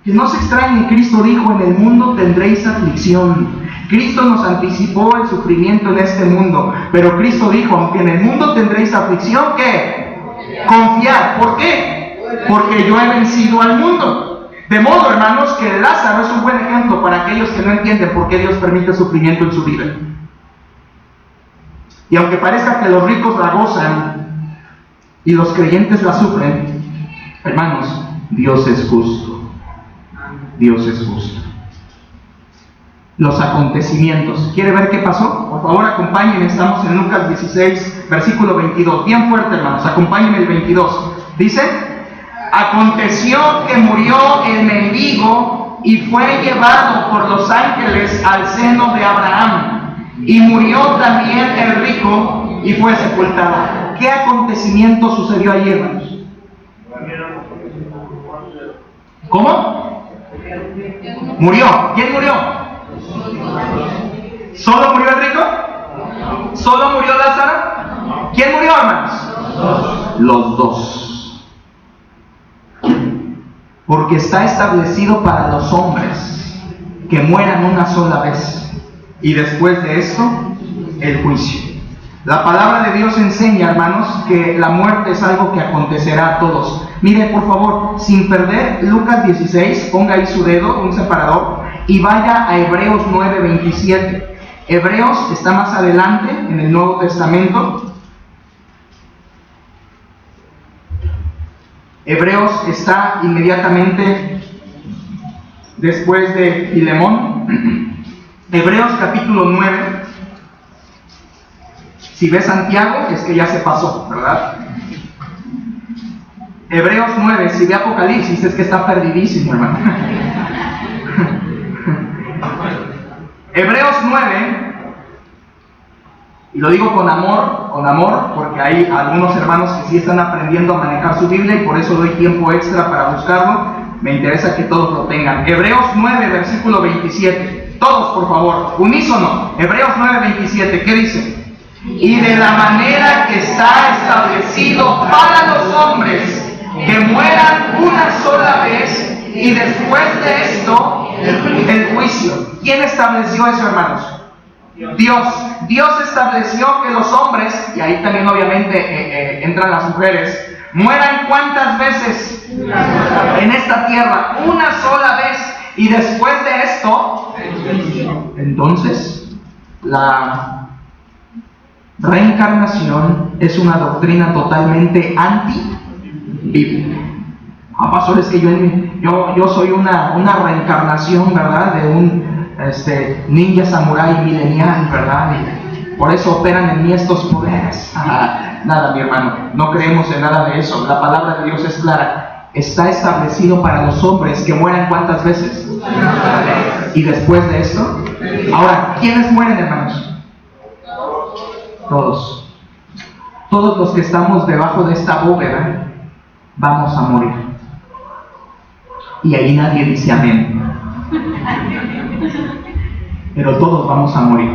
Que no se extrañe, Cristo dijo, en el mundo tendréis aflicción. Cristo nos anticipó el sufrimiento en este mundo. Pero Cristo dijo, aunque en el mundo tendréis aflicción, ¿qué? Confiad. ¿Por qué? Porque yo he vencido al mundo. De modo, hermanos, que Lázaro es un buen ejemplo para aquellos que no entienden por qué Dios permite sufrimiento en su vida. Y aunque parezca que los ricos la gozan y los creyentes la sufren, hermanos, Dios es justo. Dios es justo. Los acontecimientos. ¿Quiere ver qué pasó? Por favor, acompáñenme. Estamos en Lucas 16, versículo 22. Bien fuerte, hermanos. Acompáñenme el 22. Dice: aconteció que murió el mendigo y fue llevado por los ángeles al seno de Abraham. Y murió también el rico y fue sepultado. ¿Qué acontecimiento sucedió allí, hermanos? ¿Cómo? Murió. ¿Quién murió? ¿Solo murió el rico? ¿Solo murió Lázaro? ¿Quién murió, hermanos? Los dos. Porque está establecido para los hombres que mueran una sola vez. Y después de esto, el juicio. La palabra de Dios enseña, hermanos, que la muerte es algo que acontecerá a todos. Mire, por favor, sin perder Lucas 16, ponga ahí su dedo, un separador, y vaya a Hebreos 9:27. Hebreos está más adelante en el Nuevo Testamento. Hebreos está inmediatamente después de Filemón. Hebreos capítulo 9. Si ves Santiago, es que ya se pasó, ¿verdad? Hebreos 9, si ve Apocalipsis, es que está perdidísimo, hermano. Hebreos 9, y lo digo con amor, porque hay algunos hermanos que sí están aprendiendo a manejar su Biblia y por eso doy tiempo extra para buscarlo. Me interesa que todos lo tengan. Hebreos 9, versículo 27. Todos, por favor, unísono. Hebreos 9:27, ¿qué dice? Y de la manera que está establecido para los hombres que mueran una sola vez y después de esto el juicio. ¿Quién estableció eso, hermanos? Dios estableció que los hombres, y ahí también obviamente entran las mujeres, mueran ¿cuántas veces? En esta tierra, una sola vez. Y después de esto, entonces, la reencarnación es una doctrina totalmente anti-bíblica. Pastor, es que yo soy una reencarnación, ¿verdad? De un ninja samurái milenial, ¿verdad? Y por eso operan en mí estos poderes. Nada, mi hermano, no creemos en nada de eso. La palabra de Dios es clara. Está establecido para los hombres que mueran ¿cuántas veces? Y después de esto, ahora, ¿quiénes mueren, hermanos? Todos. Todos los que estamos debajo de esta bóveda vamos a morir. Y ahí nadie dice amén. Pero todos vamos a morir.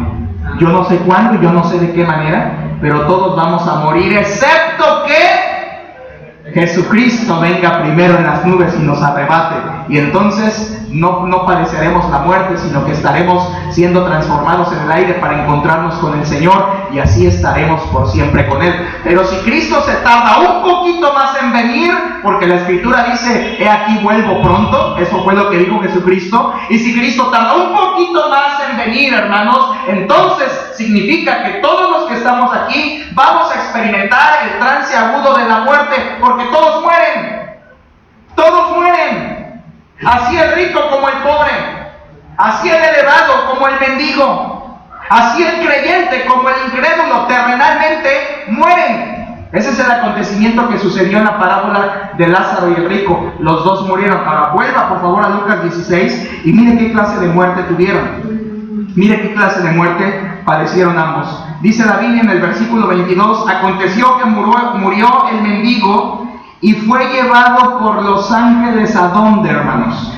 Yo no sé cuándo, yo no sé de qué manera, pero todos vamos a morir, excepto que Jesucristo venga primero en las nubes y nos arrebate. Y entonces no padeceremos la muerte, sino que estaremos siendo transformados en el aire para encontrarnos con el Señor y así estaremos por siempre con Él. Pero si Cristo se tarda un poquito más en venir, porque la Escritura dice, he aquí vuelvo pronto, eso fue lo que dijo Jesucristo, y si Cristo tarda un poquito más en venir, hermanos, entonces significa que todos los que estamos aquí vamos a experimentar el trance agudo de la muerte, porque todos mueren. Todos mueren. así el rico como el pobre, así el elevado como el mendigo, así el creyente como el incrédulo terrenalmente mueren. Ese es el acontecimiento que sucedió en la parábola de Lázaro y el rico. Los dos murieron. Ahora vuelva por favor a Lucas 16 y mire qué clase de muerte tuvieron. Mire qué clase de muerte padecieron ambos. Dice la Biblia en el versículo 22, aconteció que murió el mendigo y fue llevado por los ángeles ¿a dónde, hermanos?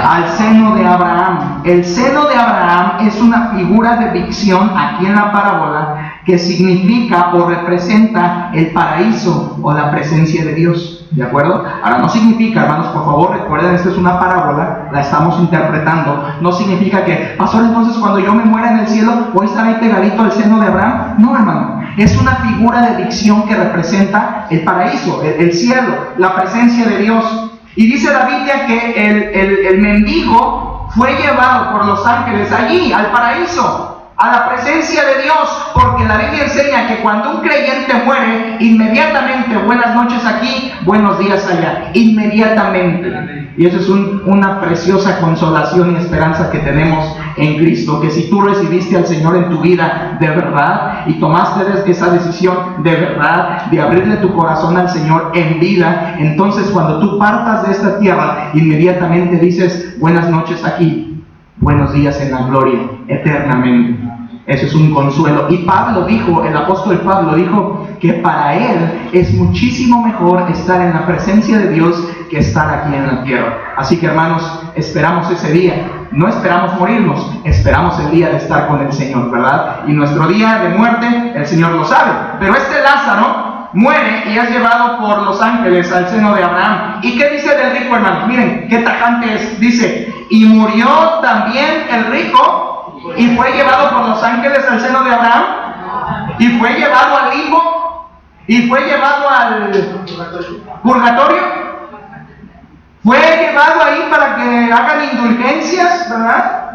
Al seno de Abraham. El seno de Abraham es una figura de ficción aquí en la parábola que significa o representa el paraíso o la presencia de Dios. ¿De acuerdo? Ahora no significa, hermanos, por favor, recuerden, esta es una parábola, la estamos interpretando. No significa que, pastor, entonces cuando yo me muera en el cielo, voy a estar ahí pegadito al seno de Abraham. No, hermano. Es una figura de ficción que representa el paraíso, el cielo, la presencia de Dios. Y dice la Biblia que el mendigo fue llevado por los ángeles allí, al paraíso, a la presencia de Dios, porque la Biblia enseña que cuando un creyente muere, inmediatamente, buenas noches aquí, buenos días allá, inmediatamente. Y eso es una preciosa consolación y esperanza que tenemos en Cristo, que si tú recibiste al Señor en tu vida de verdad y tomaste esa decisión de verdad, de abrirle tu corazón al Señor en vida, entonces cuando tú partas de esta tierra, inmediatamente dices, buenas noches aquí, buenos días en la gloria, eternamente. Eso es un consuelo. Y Pablo dijo, el apóstol Pablo dijo que para él es muchísimo mejor estar en la presencia de Dios que estar aquí en la tierra. Así que, hermanos, esperamos ese día. No esperamos morirnos, esperamos el día de estar con el Señor, ¿verdad? Y nuestro día de muerte, el Señor lo sabe. Pero este Lázaro muere y es llevado por los ángeles al seno de Abraham. ¿Y qué dice del rico, hermanos? Miren, qué tajante es. Dice, y murió también el rico y fue llevado por los ángeles al seno de Abraham, y fue llevado al limbo, y fue llevado al purgatorio, fue llevado ahí para que hagan indulgencias, ¿verdad?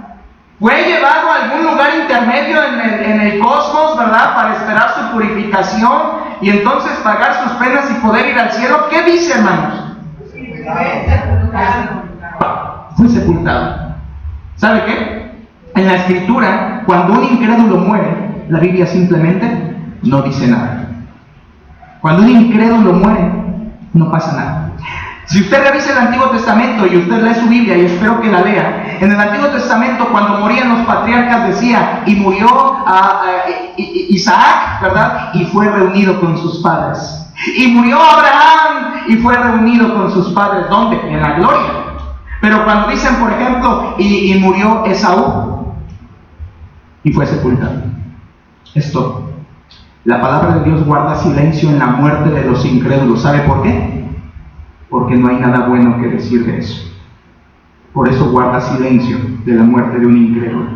Fue llevado a algún lugar intermedio en el cosmos, ¿verdad? Para esperar su purificación y entonces pagar sus penas y poder ir al cielo. ¿Qué dice, hermanos? Fue sepultado. ¿Sabe qué? En la Escritura, cuando un incrédulo muere, la Biblia simplemente no dice nada. Cuando un incrédulo muere, no pasa nada. Si usted revisa el Antiguo Testamento y usted lee su Biblia, y espero que la lea, en el Antiguo Testamento cuando morían los patriarcas decía, y murió Isaac, ¿verdad? Y fue reunido con sus padres. Y murió Abraham y fue reunido con sus padres. ¿Dónde? En la gloria. Pero cuando dicen, por ejemplo, y murió Esaú y fue sepultado, es todo. La palabra de Dios guarda silencio en la muerte de los incrédulos. ¿Sabe por qué? Porque no hay nada bueno que decir de eso. Por eso guarda silencio de la muerte de un incrédulo.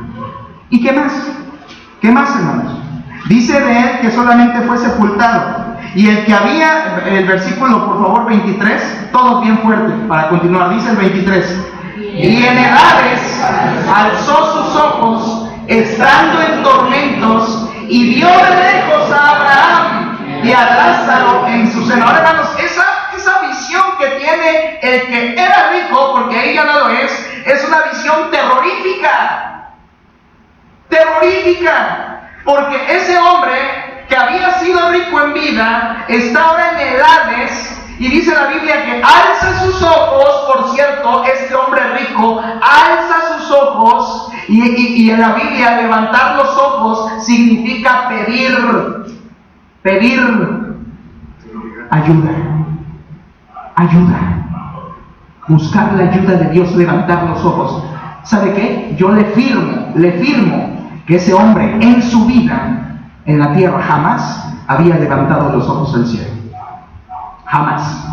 ¿Y qué más? ¿Qué más, hermanos? Dice de él que solamente fue sepultado. Y el que había, el versículo por favor 23, todo bien fuerte para continuar, dice el 23. Y en edades alzó sus ojos, estando en tormentos, y vio de lejos a Abraham y a Lázaro en su seno. Ahora, hermanos, esa visión que tiene el que era rico, porque ahí ya no lo es una visión terrorífica. Terrorífica. Porque ese hombre que había sido rico en vida está ahora en el Hades. Y dice la Biblia que alza sus ojos, por cierto, este hombre rico alza sus ojos, y en la Biblia levantar los ojos significa pedir ayuda, buscar la ayuda de Dios, levantar los ojos. ¿Sabe qué? Yo le firmo que ese hombre en su vida en la tierra jamás había levantado los ojos al cielo. Jamás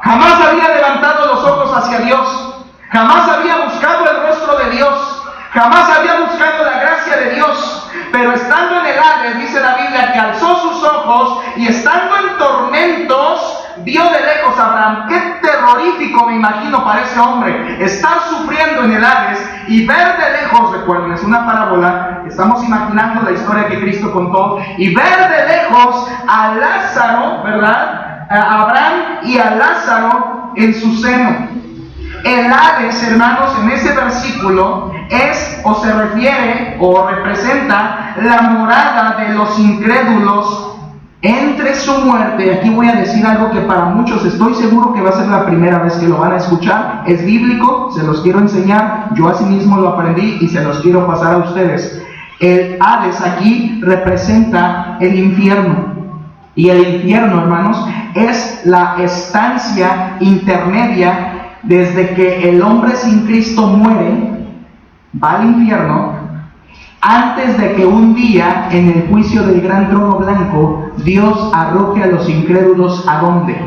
había levantado los ojos hacia Dios, jamás había buscado el rostro de Dios, jamás había buscado la gracia de Dios. Pero estando en el Hades, dice la Biblia que alzó sus ojos y estando en tormentos, vio de lejos a Abraham. Qué terrorífico me imagino para ese hombre estar sufriendo en el Hades y ver de lejos, recuerden, es una parábola, estamos imaginando la historia que Cristo contó, y ver de lejos a Lázaro, ¿verdad? A Abraham y a Lázaro en su seno. El Hades, hermanos, en ese versículo es o se refiere o representa la morada de los incrédulos entre su muerte. Aquí voy a decir algo que para muchos estoy seguro que va a ser la primera vez que lo van a escuchar. Es bíblico, se los quiero enseñar. Yo asimismo lo aprendí y se los quiero pasar a ustedes. El Hades aquí representa el infierno. Y el infierno, hermanos, es la estancia intermedia desde que el hombre sin Cristo muere, va al infierno, antes de que un día, en el juicio del gran trono blanco, Dios arroje a los incrédulos ¿a dónde?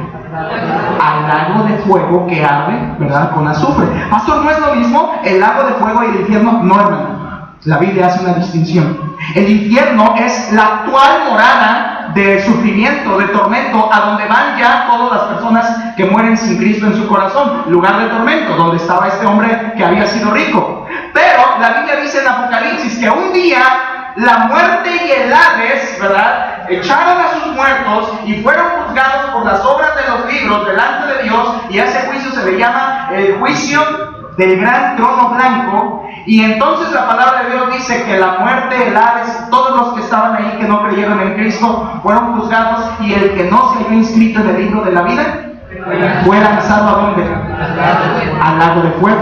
Al lago de fuego que arde, ¿verdad? Con azufre. Pastor, ¿no es lo mismo el lago de fuego y el infierno? No, hermano. La Biblia hace una distinción. El infierno es la actual morada de sufrimiento, de tormento, a donde van ya todas las personas que mueren sin Cristo en su corazón. Lugar de tormento, donde estaba este hombre que había sido rico. Pero la Biblia dice en Apocalipsis que un día la muerte y el Hades, ¿verdad?, echaron a sus muertos y fueron juzgados por las obras de los libros delante de Dios, y a ese juicio se le llama el juicio del gran trono blanco. Y entonces la palabra de Dios dice que la muerte, el Hades, todos los que estaban ahí que no creyeron en Cristo fueron juzgados, y el que no se había inscrito en el libro de la vida fue lanzado ¿a dónde? Al lago de fuego.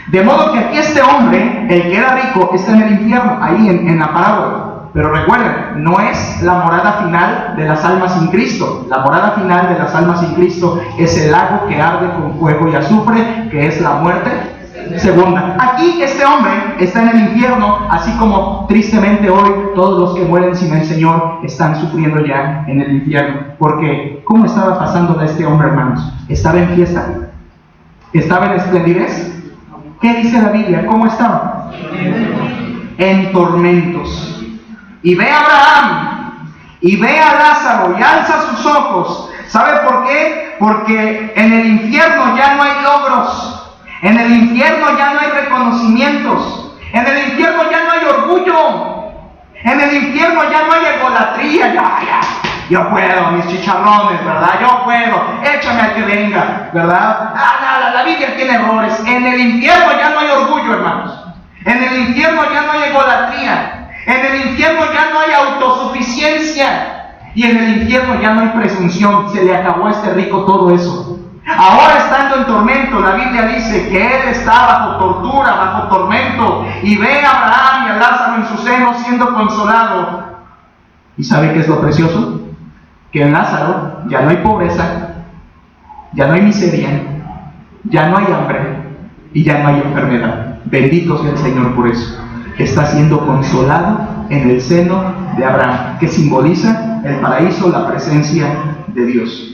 De modo que aquí este hombre, el que era rico, está en el infierno, ahí en la parábola. Pero recuerden, no es la morada final de las almas sin Cristo. La morada final de las almas sin Cristo es el lago que arde con fuego y azufre, que es la muerte segunda. Aquí este hombre está en el infierno, así como tristemente hoy todos los que mueren sin el Señor están sufriendo ya en el infierno. Porque, ¿cómo estaba pasando a este hombre, hermanos? Estaba en fiesta, estaba en esplendidez. ¿Qué dice la Biblia? ¿Cómo estaba? En tormentos. Y ve a Abraham, y ve a Lázaro, y alza sus ojos. ¿Sabe por qué? Porque en el infierno ya no hay logros. En el infierno ya no hay reconocimientos. En el infierno ya no hay orgullo. En el infierno ya no hay egolatría. Yo puedo, mis chicharrones, ¿verdad? Yo puedo, échame al que venga, ¿verdad? La Biblia tiene errores. En el infierno ya no hay orgullo, hermanos. En el infierno ya no hay egolatría. En el infierno ya no hay autosuficiencia. Y en el infierno ya no hay presunción. Se le acabó a este rico todo eso. Ahora, estando en tormento, la Biblia dice que él está bajo tortura, bajo tormento, y ve a Abraham y a Lázaro en su seno siendo consolado. ¿Y sabe qué es lo precioso? Que en Lázaro ya no hay pobreza, ya no hay miseria, ya no hay hambre y ya no hay enfermedad. Bendito sea el Señor por eso. Está siendo consolado en el seno de Abraham, que simboliza el paraíso, la presencia de Dios.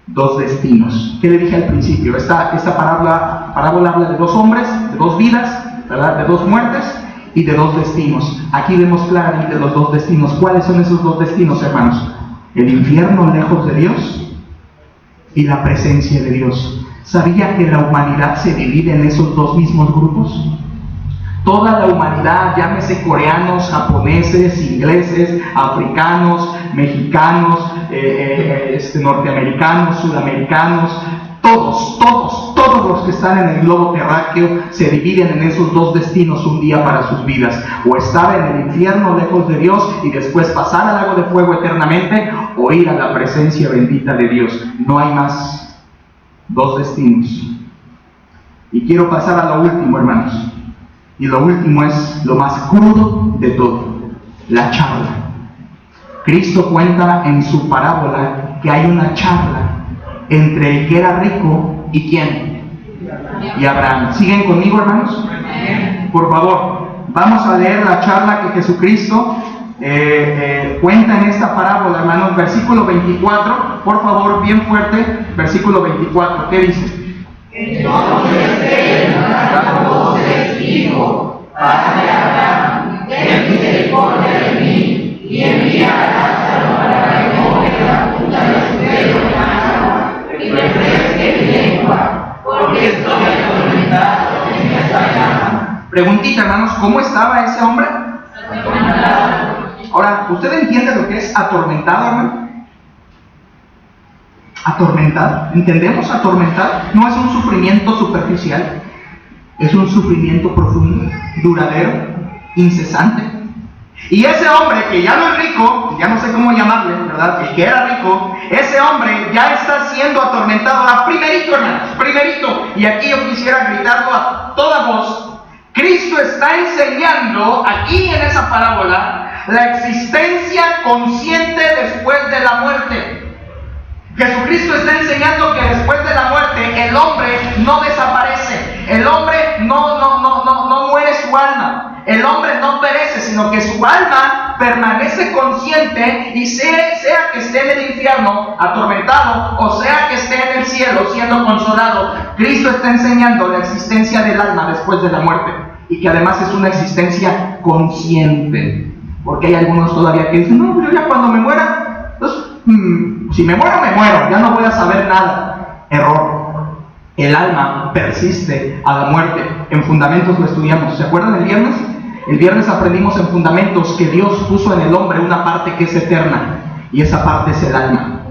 Dos destinos. ¿Qué le dije al principio? Esta parábola habla de dos hombres, de dos vidas, ¿verdad?, de dos muertes y de dos destinos. Aquí vemos claramente los dos destinos. ¿Cuáles son esos dos destinos, hermanos? El infierno lejos de Dios y la presencia de Dios. ¿Sabía que la humanidad se divide en esos dos mismos grupos? Toda la humanidad, llámese coreanos, japoneses, ingleses, africanos, mexicanos, norteamericanos, sudamericanos, todos los que están en el globo terráqueo se dividen en esos dos destinos un día para sus vidas: o estar en el infierno lejos de Dios y después pasar al lago de fuego eternamente, o ir a la presencia bendita de Dios. No hay más. Dos destinos. Y quiero pasar a lo último, hermanos. Y lo último es lo más crudo de todo: la charla. Cristo cuenta en su parábola que hay una charla entre el que era rico y ¿quién? Y Abraham. ¿Siguen conmigo, hermanos? Por favor, vamos a leer la charla que Jesucristo cuenta en esta parábola, hermanos. Versículo 24, por favor, bien fuerte. Versículo 24, ¿qué dice? Entonces él a voces dijo: Padre Abraham, ten misericordia de mí y envía a Lázaro para que moje la punta de su dedo en agua y refresque mi lengua, porque estoy atormentado en esta llama. Preguntita, hermanos, ¿cómo estaba ese hombre? Atormentado. Ahora, ¿usted entiende lo que es atormentado, hermano? Atormentar, ¿entendemos atormentar? No es un sufrimiento superficial, es un sufrimiento profundo, duradero, incesante. Y ese hombre que ya no es rico, ya no sé cómo llamarle, ¿verdad? El que era rico, ese hombre ya está siendo atormentado a primerito, hermanos, primerito. Y aquí yo quisiera gritarlo a toda voz. Cristo está enseñando aquí en esa parábola la existencia consciente después de la muerte. Jesucristo está enseñando que después de la muerte el hombre no desaparece, el hombre no muere su alma, el hombre no perece, sino que su alma permanece consciente y sea que esté en el infierno atormentado o sea que esté en el cielo siendo consolado. Cristo está enseñando la existencia del alma después de la muerte y que además es una existencia consciente, porque hay algunos todavía que dicen, no, pero ya cuando me muera, pues, si me muero, ya no voy a saber nada. Error. El alma persiste a la muerte. En Fundamentos lo estudiamos. ¿Se acuerdan el viernes? El viernes aprendimos en Fundamentos que Dios puso en el hombre una parte que es eterna, y esa parte es el alma.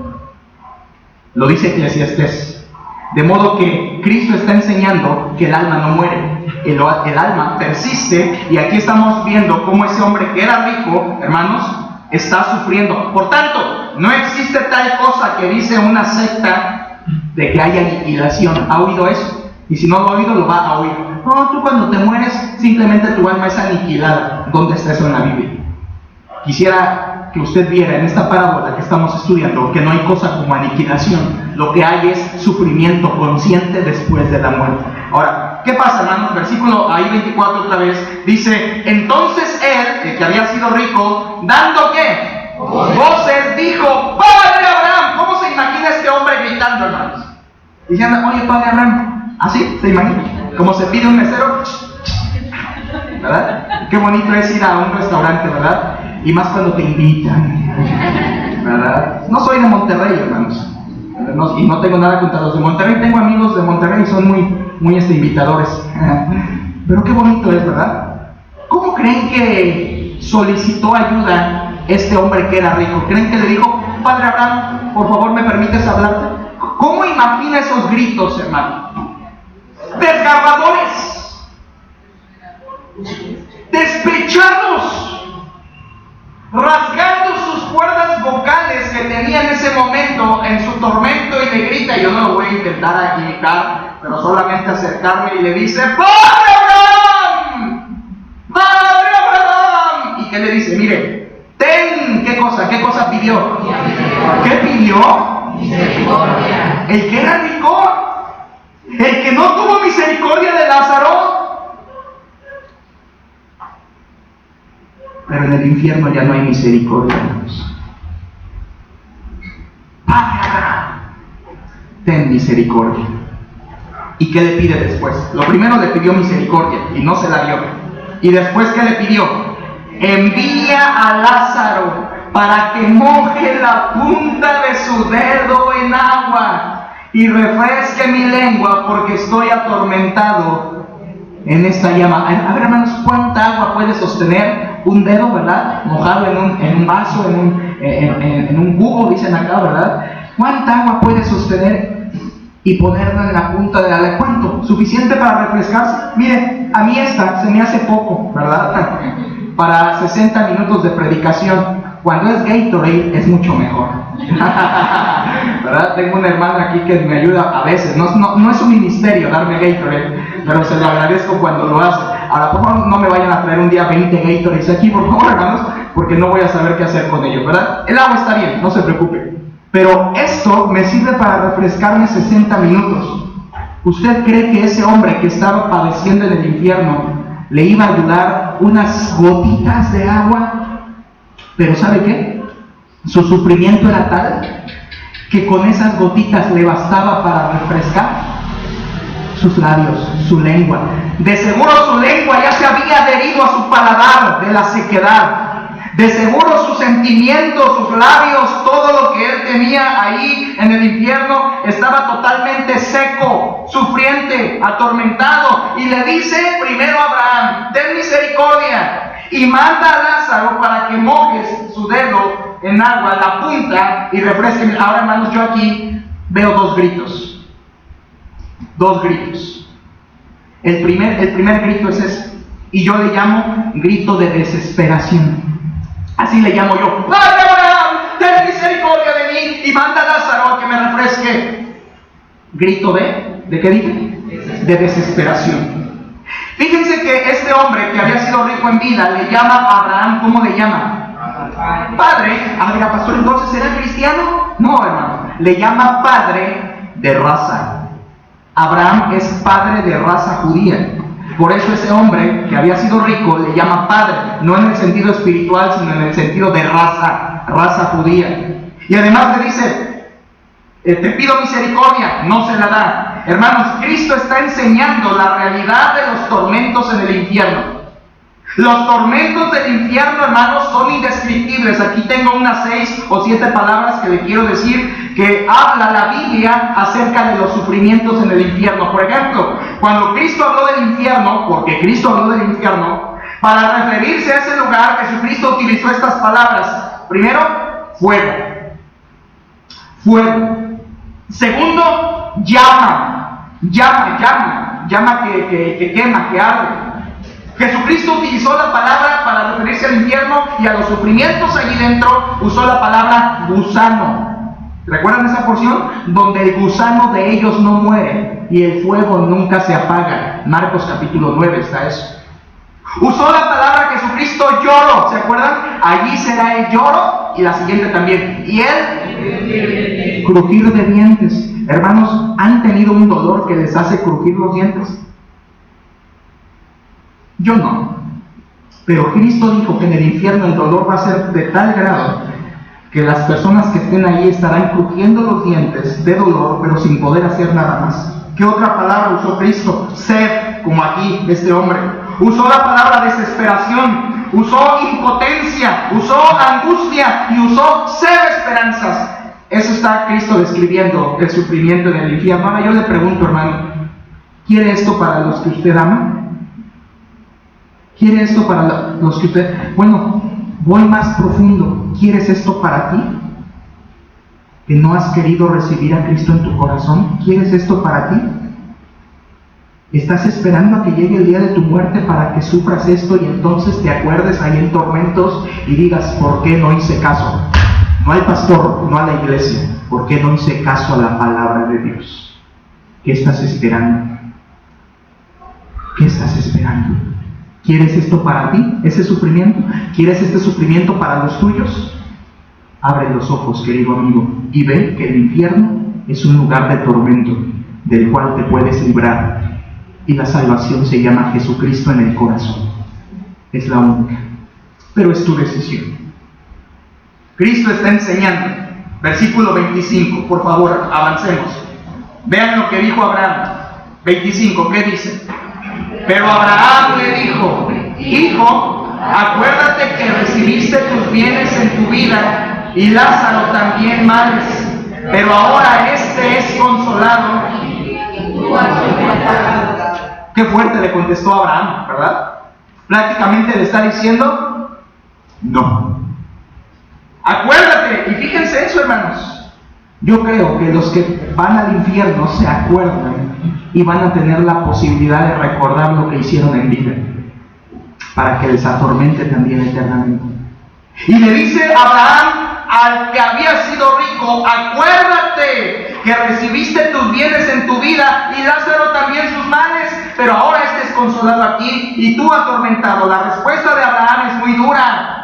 Lo dice Eclesiastés. De modo que Cristo está enseñando que el alma no muere, el alma persiste, y aquí estamos viendo cómo ese hombre que era rico, hermanos, está sufriendo. Por tanto, no existe tal cosa que dice una secta de que haya aniquilación. ¿Ha oído eso? Y si no lo ha oído, lo va a oír. No, tú cuando te mueres, simplemente tu alma es aniquilada. ¿Dónde está eso en la Biblia? Quisiera que usted viera en esta parábola que estamos estudiando que no hay cosa como aniquilación. Lo que hay es sufrimiento consciente después de la muerte. Ahora, ¿qué pasa, hermanos? Versículo ahí 24 otra vez, dice, entonces él, el que había sido rico, ¿dando qué? Voces, dijo, ¡Padre Abraham! ¿Cómo se imagina este hombre gritando, hermanos? Diciendo, oye, Padre Abraham, ¿así? ¿Se imagina? Como se pide un mesero, ¿verdad? Qué bonito es ir a un restaurante, ¿verdad? Y más cuando te invitan, ¿verdad? No soy de Monterrey, hermanos, y no tengo nada contra los de Monterrey. Tengo amigos de Monterrey y son muy invitadores. Pero qué bonito es, ¿verdad? ¿Cómo creen que solicitó ayuda este hombre que era rico? ¿Creen que le dijo, Padre Abraham, por favor me permites hablarte? ¿Cómo imagina esos gritos, hermano? Desgarradores, despechados, rasgando sus cuerdas vocales que tenía en ese momento en su tormento, y le grita, yo no lo voy a intentar imitar, pero solamente acercarme, y le dice, ¡Padre Abraham! ¡Padre Abraham! ¿Y qué le dice? Mire, ten, ¿qué cosa pidió? ¿Qué pidió? Misericordia. El que era rico, el que no tuvo misericordia de Lázaro. Pero en el infierno ya no hay misericordia, hermanos. Padre Abraham, ten misericordia. ¿Y qué le pide después? Lo primero le pidió misericordia y no se la dio. ¿Y después qué le pidió? Envía a Lázaro para que moje la punta de su dedo en agua y refresque mi lengua, porque estoy atormentado en esta llama. A ver, hermanos, ¿cuánta agua puede sostener un dedo, verdad? Mojado en un vaso, en un cubo, dicen acá, ¿verdad? ¿Cuánta agua puede sostener y ponerla en la punta de la lengua? ¿Cuánto? ¿Suficiente para refrescarse? Mire, a mí esta se me hace poco, ¿verdad? Para 60 minutos de predicación. Cuando es Gatorade es mucho mejor. ¿Verdad? Tengo un hermano aquí que me ayuda a veces. No es un ministerio darme Gatorade, pero se lo agradezco cuando lo hace. Ahora, por favor, no me vayan a traer un día 20 Gatorades aquí, por favor, hermanos, porque no voy a saber qué hacer con ellos, ¿verdad? El agua está bien, no se preocupe. Pero esto me sirve para refrescarme 60 minutos. ¿Usted cree que ese hombre que estaba padeciendo en el infierno le iba a ayudar unas gotitas de agua? Pero ¿sabe qué? Su sufrimiento era tal que con esas gotitas le bastaba para refrescar sus labios, su lengua. De seguro su lengua ya se había adherido a su paladar de la sequedad. De seguro sus sentimientos, sus labios, todo lo que él tenía ahí en el infierno estaba totalmente seco, sufriente, atormentado. Y le dice primero a Abraham, ten misericordia, y manda a Lázaro para que mojes su dedo en agua, la punta, y refresque. Ahora, hermanos, yo aquí veo dos gritos. Dos gritos. El primer grito es ese. Y yo le llamo grito de desesperación. Así le llamo yo. ¡Padre Abraham, ten misericordia de mí y manda a Lázaro a que me refresque! Grito ¿de qué dije? De desesperación. Fíjense que este hombre que había sido rico en vida le llama a Abraham, ¿cómo le llama? Padre. Ah, mira, pastor, ¿entonces era cristiano? No, hermano. Le llama padre de raza. Abraham es padre de raza judía. Por eso ese hombre que había sido rico le llama padre, no en el sentido espiritual, sino en el sentido de raza judía. Y además le dice, te pido misericordia, no se la da. Hermanos, Cristo está enseñando la realidad de los tormentos en el infierno. Los tormentos del infierno, hermanos, son indescriptibles. Aquí tengo unas 6 o 7 palabras que le quiero decir que habla la Biblia acerca de los sufrimientos en el infierno. Por ejemplo, cuando Cristo habló del infierno, porque Cristo habló del infierno, para referirse a ese lugar, Jesucristo utilizó estas palabras. Primero, fuego. Fuego. Segundo, llama que quema, que arde. Jesucristo utilizó la palabra para referirse al infierno y a los sufrimientos allí dentro, usó la palabra gusano. ¿Recuerdan esa porción? Donde el gusano de ellos no muere y el fuego nunca se apaga. Marcos capítulo 9 está eso. Usó la palabra Jesucristo lloro, ¿se acuerdan? Allí será el lloro y la siguiente también. Y el crujir de dientes. Hermanos, ¿han tenido un dolor que les hace crujir los dientes? Yo no. Pero Cristo dijo que en el infierno el dolor va a ser de tal grado que las personas que estén ahí estarán crujiendo los dientes de dolor, pero sin poder hacer nada más. ¿Qué otra palabra usó Cristo? Sed, como aquí este hombre. Usó la palabra desesperación, usó impotencia, usó angustia y usó cero esperanzas. Eso está Cristo describiendo el sufrimiento en el infierno. Ahora yo le pregunto, hermano, ¿quiere esto para los que usted ama? ¿Quiere esto para los que usted... Bueno, voy más profundo. ¿Quieres esto para ti? ¿Que no has querido recibir a Cristo en tu corazón? ¿Quieres esto para ti? ¿Estás esperando a que llegue el día de tu muerte para que sufras esto y entonces te acuerdes ahí en tormentos y digas, ¿por qué no hice caso? No al pastor, no a la iglesia. ¿Por qué no hice caso a la palabra de Dios? ¿Qué estás esperando? ¿Qué estás esperando? ¿Quieres esto para ti, ese sufrimiento? ¿Quieres este sufrimiento para los tuyos? Abre los ojos, querido amigo, y ve que el infierno es un lugar de tormento del cual te puedes librar. Y la salvación se llama Jesucristo en el corazón. Es la única. Pero es tu decisión. Cristo está enseñando. Versículo 25, por favor, avancemos. Vean lo que dijo Abraham. 25, ¿qué dice? Pero Abraham le dijo, hijo, acuérdate que recibiste tus bienes en tu vida y Lázaro también males, pero ahora este es consolado. Qué fuerte le contestó Abraham, ¿verdad? Prácticamente le está diciendo, no. Acuérdate, y fíjense eso, hermanos. Yo creo que los que van al infierno se acuerdan y van a tener la posibilidad de recordar lo que hicieron en vida, para que les atormente también eternamente. Y le dice Abraham al que había sido rico, acuérdate que recibiste tus bienes en tu vida y Lázaro también sus males, pero ahora este es consolado aquí y tú atormentado. La respuesta de Abraham es muy dura.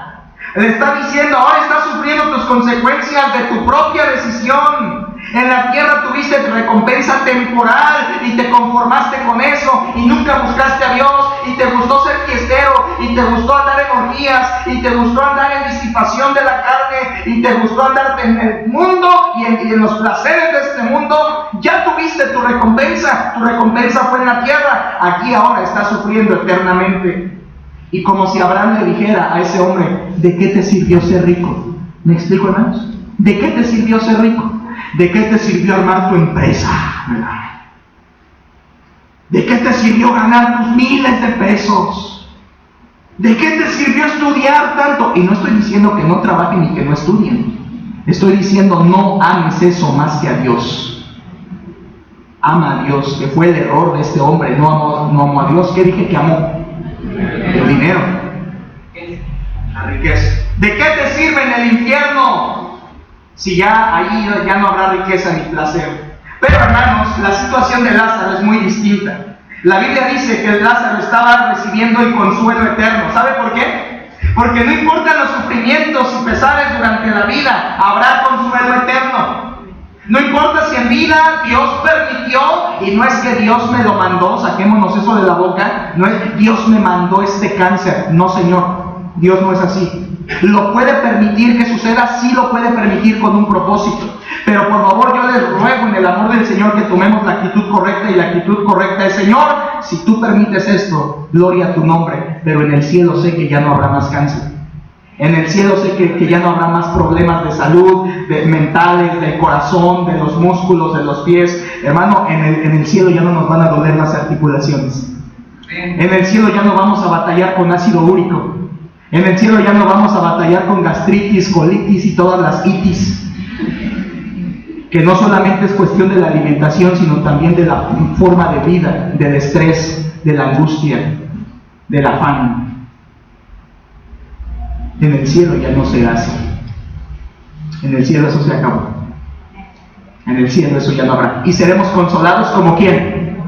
Le está diciendo, ahora estás sufriendo tus consecuencias de tu propia decisión. En la tierra tuviste recompensa temporal y te conformaste con eso y nunca buscaste a Dios y te gustó ser fiestero y te gustó andar en orgías y te gustó andar en disipación de la carne y te gustó andar en el mundo y en los placeres de este mundo. Ya tuviste tu recompensa fue en la tierra. Aquí ahora estás sufriendo eternamente. Y como si Abraham le dijera a ese hombre, ¿de qué te sirvió ser rico? ¿Me explico, hermanos? ¿De qué te sirvió ser rico? ¿De qué te sirvió armar tu empresa? ¿De qué te sirvió ganar tus miles de pesos? ¿De qué te sirvió estudiar tanto? Y no estoy diciendo que no trabajen ni que no estudien. Estoy diciendo no ames eso más que a Dios. ama a Dios, que fue el error de este hombre, no amó a Dios. ¿Qué dije que amó? El dinero, la riqueza. ¿De qué te sirve en el infierno si ya ahí ya no habrá riqueza ni placer? Pero hermanos, la situación de Lázaro es muy distinta. La Biblia dice que Lázaro estaba recibiendo el consuelo eterno. ¿Sabe por qué? Porque no importan los sufrimientos y pesares durante la vida, habrá consuelo eterno. No importa si en vida Dios permitió, y no es que Dios me lo mandó, saquémonos eso de la boca, no es que Dios me mandó este cáncer. No, Señor, Dios no es así. Lo puede permitir que suceda, sí lo puede permitir con un propósito. Pero por favor, yo les ruego en el amor del Señor que tomemos la actitud correcta, y la actitud correcta es: Señor, si tú permites esto, gloria a tu nombre, pero en el cielo sé que ya no habrá más cáncer. En el cielo sé que ya no habrá más problemas de salud, mentales, del corazón, de los músculos, de los pies. Hermano, en el cielo ya no nos van a doler las articulaciones. En el cielo ya no vamos a batallar con ácido úrico. En el cielo ya no vamos a batallar con gastritis, colitis y todas las itis. Que no solamente es cuestión de la alimentación, sino también de la forma de vida, del estrés, de la angustia, del afán. En el cielo ya no se hace. En el cielo eso se acabó. En el cielo eso ya no habrá. Y seremos consolados como ¿quién?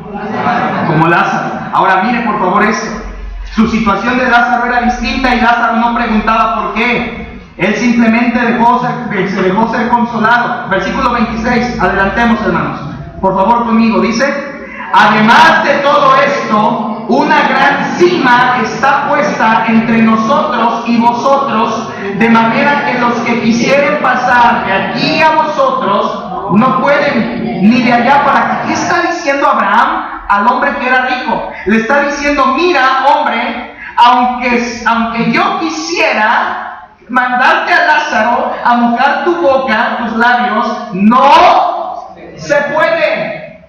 Como Lázaro. Ahora mire por favor esto. Su situación de Lázaro era distinta y Lázaro no preguntaba por qué. Él simplemente se dejó ser consolado. Versículo 26, adelantemos hermanos. Por favor conmigo, dice: además de todo esto, una gran sima está puesta entre nosotros y vosotros, de manera que los que quisieren pasar de aquí a vosotros no pueden, ni de allá para acá. ¿Qué está diciendo Abraham al hombre que era rico? Le está diciendo: mira, hombre, aunque yo quisiera mandarte a Lázaro a mojar tu boca, tus labios, no se puede.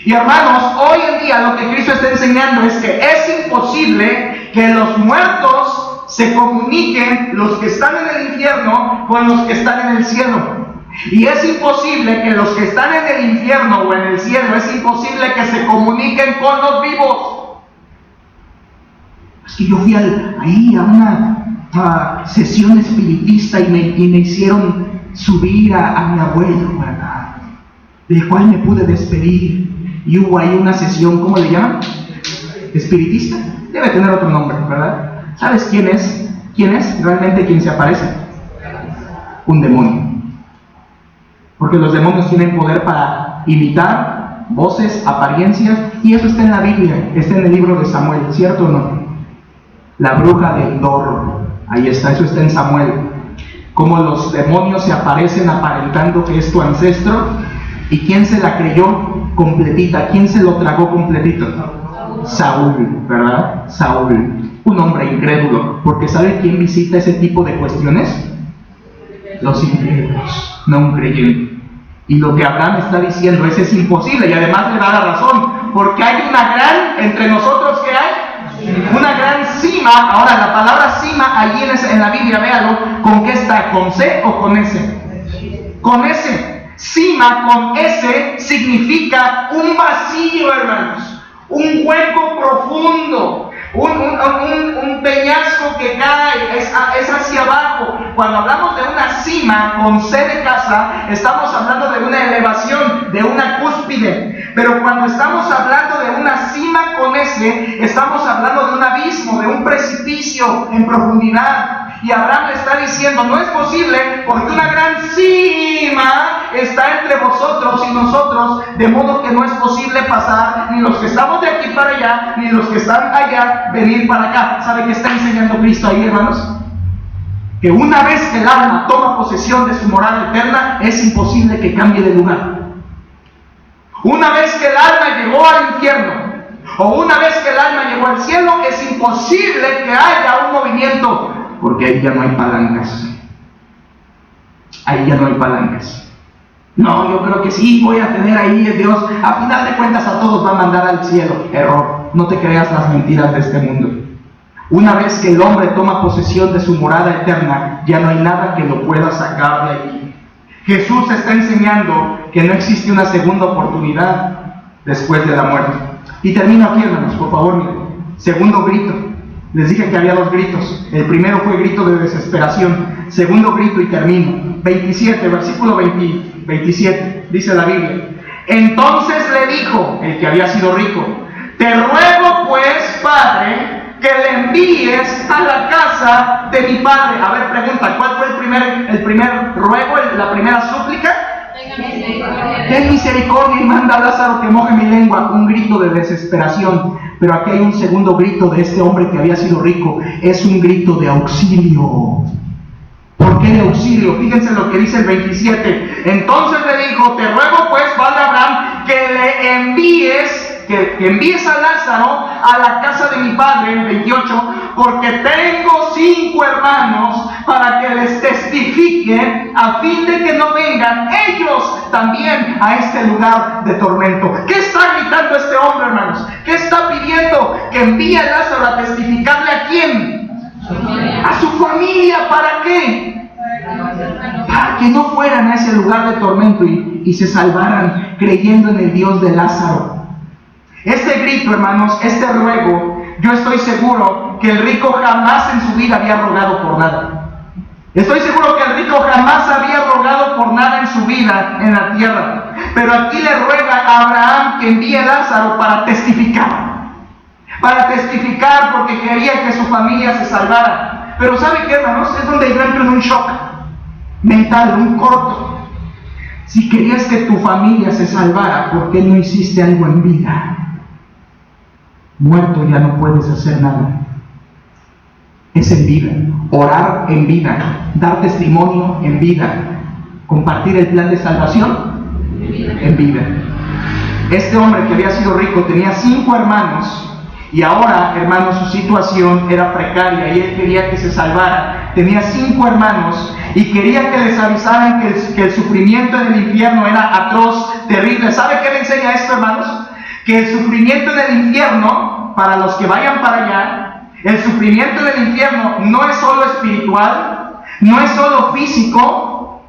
Y hermanos, hoy en día lo que Cristo está enseñando es que es imposible que los muertos se comuniquen, los que están en el infierno, con los que están en el cielo. Y es imposible que los que están en el infierno o en el cielo, es imposible que se comuniquen con los vivos. Es que yo fui ahí a una sesión espiritista y me hicieron subir a mi abuelo, ¿verdad? Del cual me pude despedir. Y hubo ahí una sesión, ¿cómo le llaman? ¿Espiritista? Debe tener otro nombre, ¿verdad? ¿Sabes quién es? ¿Quién es realmente quien se aparece? Un demonio. Porque los demonios tienen poder para imitar voces, apariencias, y eso está en la Biblia, está en el libro de Samuel, ¿cierto o no? La bruja de Endor, ahí está, eso está en Samuel. Como los demonios se aparecen aparentando que es tu ancestro. ¿Y quién se la creyó completita? ¿Quién se lo tragó completito? Saúl, ¿verdad? Saúl, un hombre incrédulo. Porque ¿sabe quién visita ese tipo de cuestiones? Los incrédulos, no un creyente. Y lo que Abraham está diciendo es imposible, y además le da la razón, porque hay una gran, entre nosotros, ¿qué hay? Una gran cima. Ahora la palabra cima allí en la Biblia, véalo, ¿con qué está? ¿Con C o con S? Con S. Cima con S significa un vacío, hermanos, un hueco profundo, un peñasco que cae, es hacia abajo. Cuando hablamos de una cima con C de casa, estamos hablando de una elevación, de una cúspide. Pero cuando estamos hablando de una cima con S, estamos hablando de un abismo, de un precipicio en profundidad. Y Abraham le está diciendo: no es posible, porque una gran cima está entre vosotros y nosotros, de modo que no es posible pasar, ni los que estamos de aquí para allá, ni los que están allá, venir para acá. ¿Sabe qué está enseñando Cristo ahí, hermanos? Que una vez que el alma toma posesión de su morada eterna, es imposible que cambie de lugar. Una vez que el alma llegó al infierno, o una vez que el alma llegó al cielo, es imposible que haya un movimiento, porque ahí ya no hay palancas. Ahí ya no hay palancas. No, yo creo que sí, voy a tener ahí Dios, a final de cuentas a todos va a mandar al cielo. Error, no te creas las mentiras de este mundo. Una vez que el hombre toma posesión de su morada eterna, ya no hay nada que lo pueda sacar de allí. Jesús está enseñando que no existe una segunda oportunidad. después de la muerte. Y termino aquí, hermanos, por favor, miren. Segundo grito. Les dije que había dos gritos. El primero fue grito de desesperación. Segundo grito y termino. 27, versículo 27, dice la Biblia. Entonces le dijo el que había sido rico: te ruego pues, Padre, que le envíes a la casa de mi padre. A ver, pregunta, ¿cuál fue el primer ruego, la primera súplica? Ten misericordia y manda a Lázaro que moje mi lengua. Un grito de desesperación. Pero aquí hay un segundo grito de este hombre que había sido rico. Es un grito de auxilio. ¿Por qué de auxilio? Fíjense lo que dice el 27. Entonces le dijo: te ruego pues, Padre Abraham, que le envíes, que envíes a Lázaro a la casa de mi padre, el 28, porque tengo 5 hermanos para que les testifiquen, a fin de que no vengan ellos también a este lugar de tormento. ¿Qué está gritando este hombre, hermanos? ¿Qué está pidiendo? Que envíe a Lázaro a testificarle ¿a quién? A su familia. ¿Para qué? Para que no fueran a ese lugar de tormento y se salvaran creyendo en el Dios de Lázaro. Este grito, hermanos, este ruego, yo estoy seguro que el rico jamás en su vida había rogado por nada. Estoy seguro que el rico jamás había rogado por nada en su vida en la tierra. Pero aquí le ruega a Abraham que envíe a Lázaro para testificar. Para testificar, porque quería que su familia se salvara. Pero ¿sabe qué, hermanos? Es donde yo entro en un shock mental, un corto. Si querías que tu familia se salvara, ¿por qué no hiciste algo en vida? Muerto ya no puedes hacer nada. Es en vida. Orar en vida. Dar testimonio en vida. Compartir el plan de salvación en vida. Este hombre que había sido rico tenía 5 hermanos. Y ahora, hermanos, su situación era precaria y él quería que se salvara. Tenía 5 hermanos y quería que les avisaran que el sufrimiento en el infierno era atroz, terrible. ¿Sabe qué le enseña esto, hermanos? Que el sufrimiento en el infierno, para los que vayan para allá, el sufrimiento en el infierno no es solo espiritual, no es solo físico,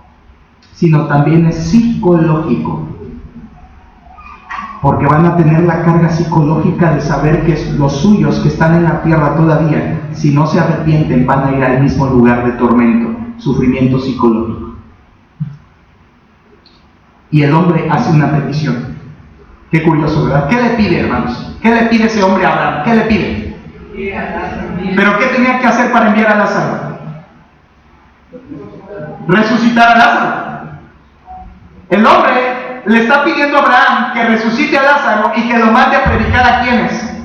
sino también es psicológico. Porque van a tener la carga psicológica de saber que los suyos que están en la tierra todavía, si no se arrepienten, van a ir al mismo lugar de tormento, sufrimiento psicológico. Y el hombre hace una petición. Qué curioso, ¿verdad? ¿Qué le pide, hermanos? ¿Qué le pide ese hombre a Abraham? ¿Qué le pide? ¿Pero qué tenía que hacer para enviar a Lázaro? Resucitar a Lázaro. El hombre le está pidiendo a Abraham que resucite a Lázaro y que lo mande a predicar ¿a quiénes?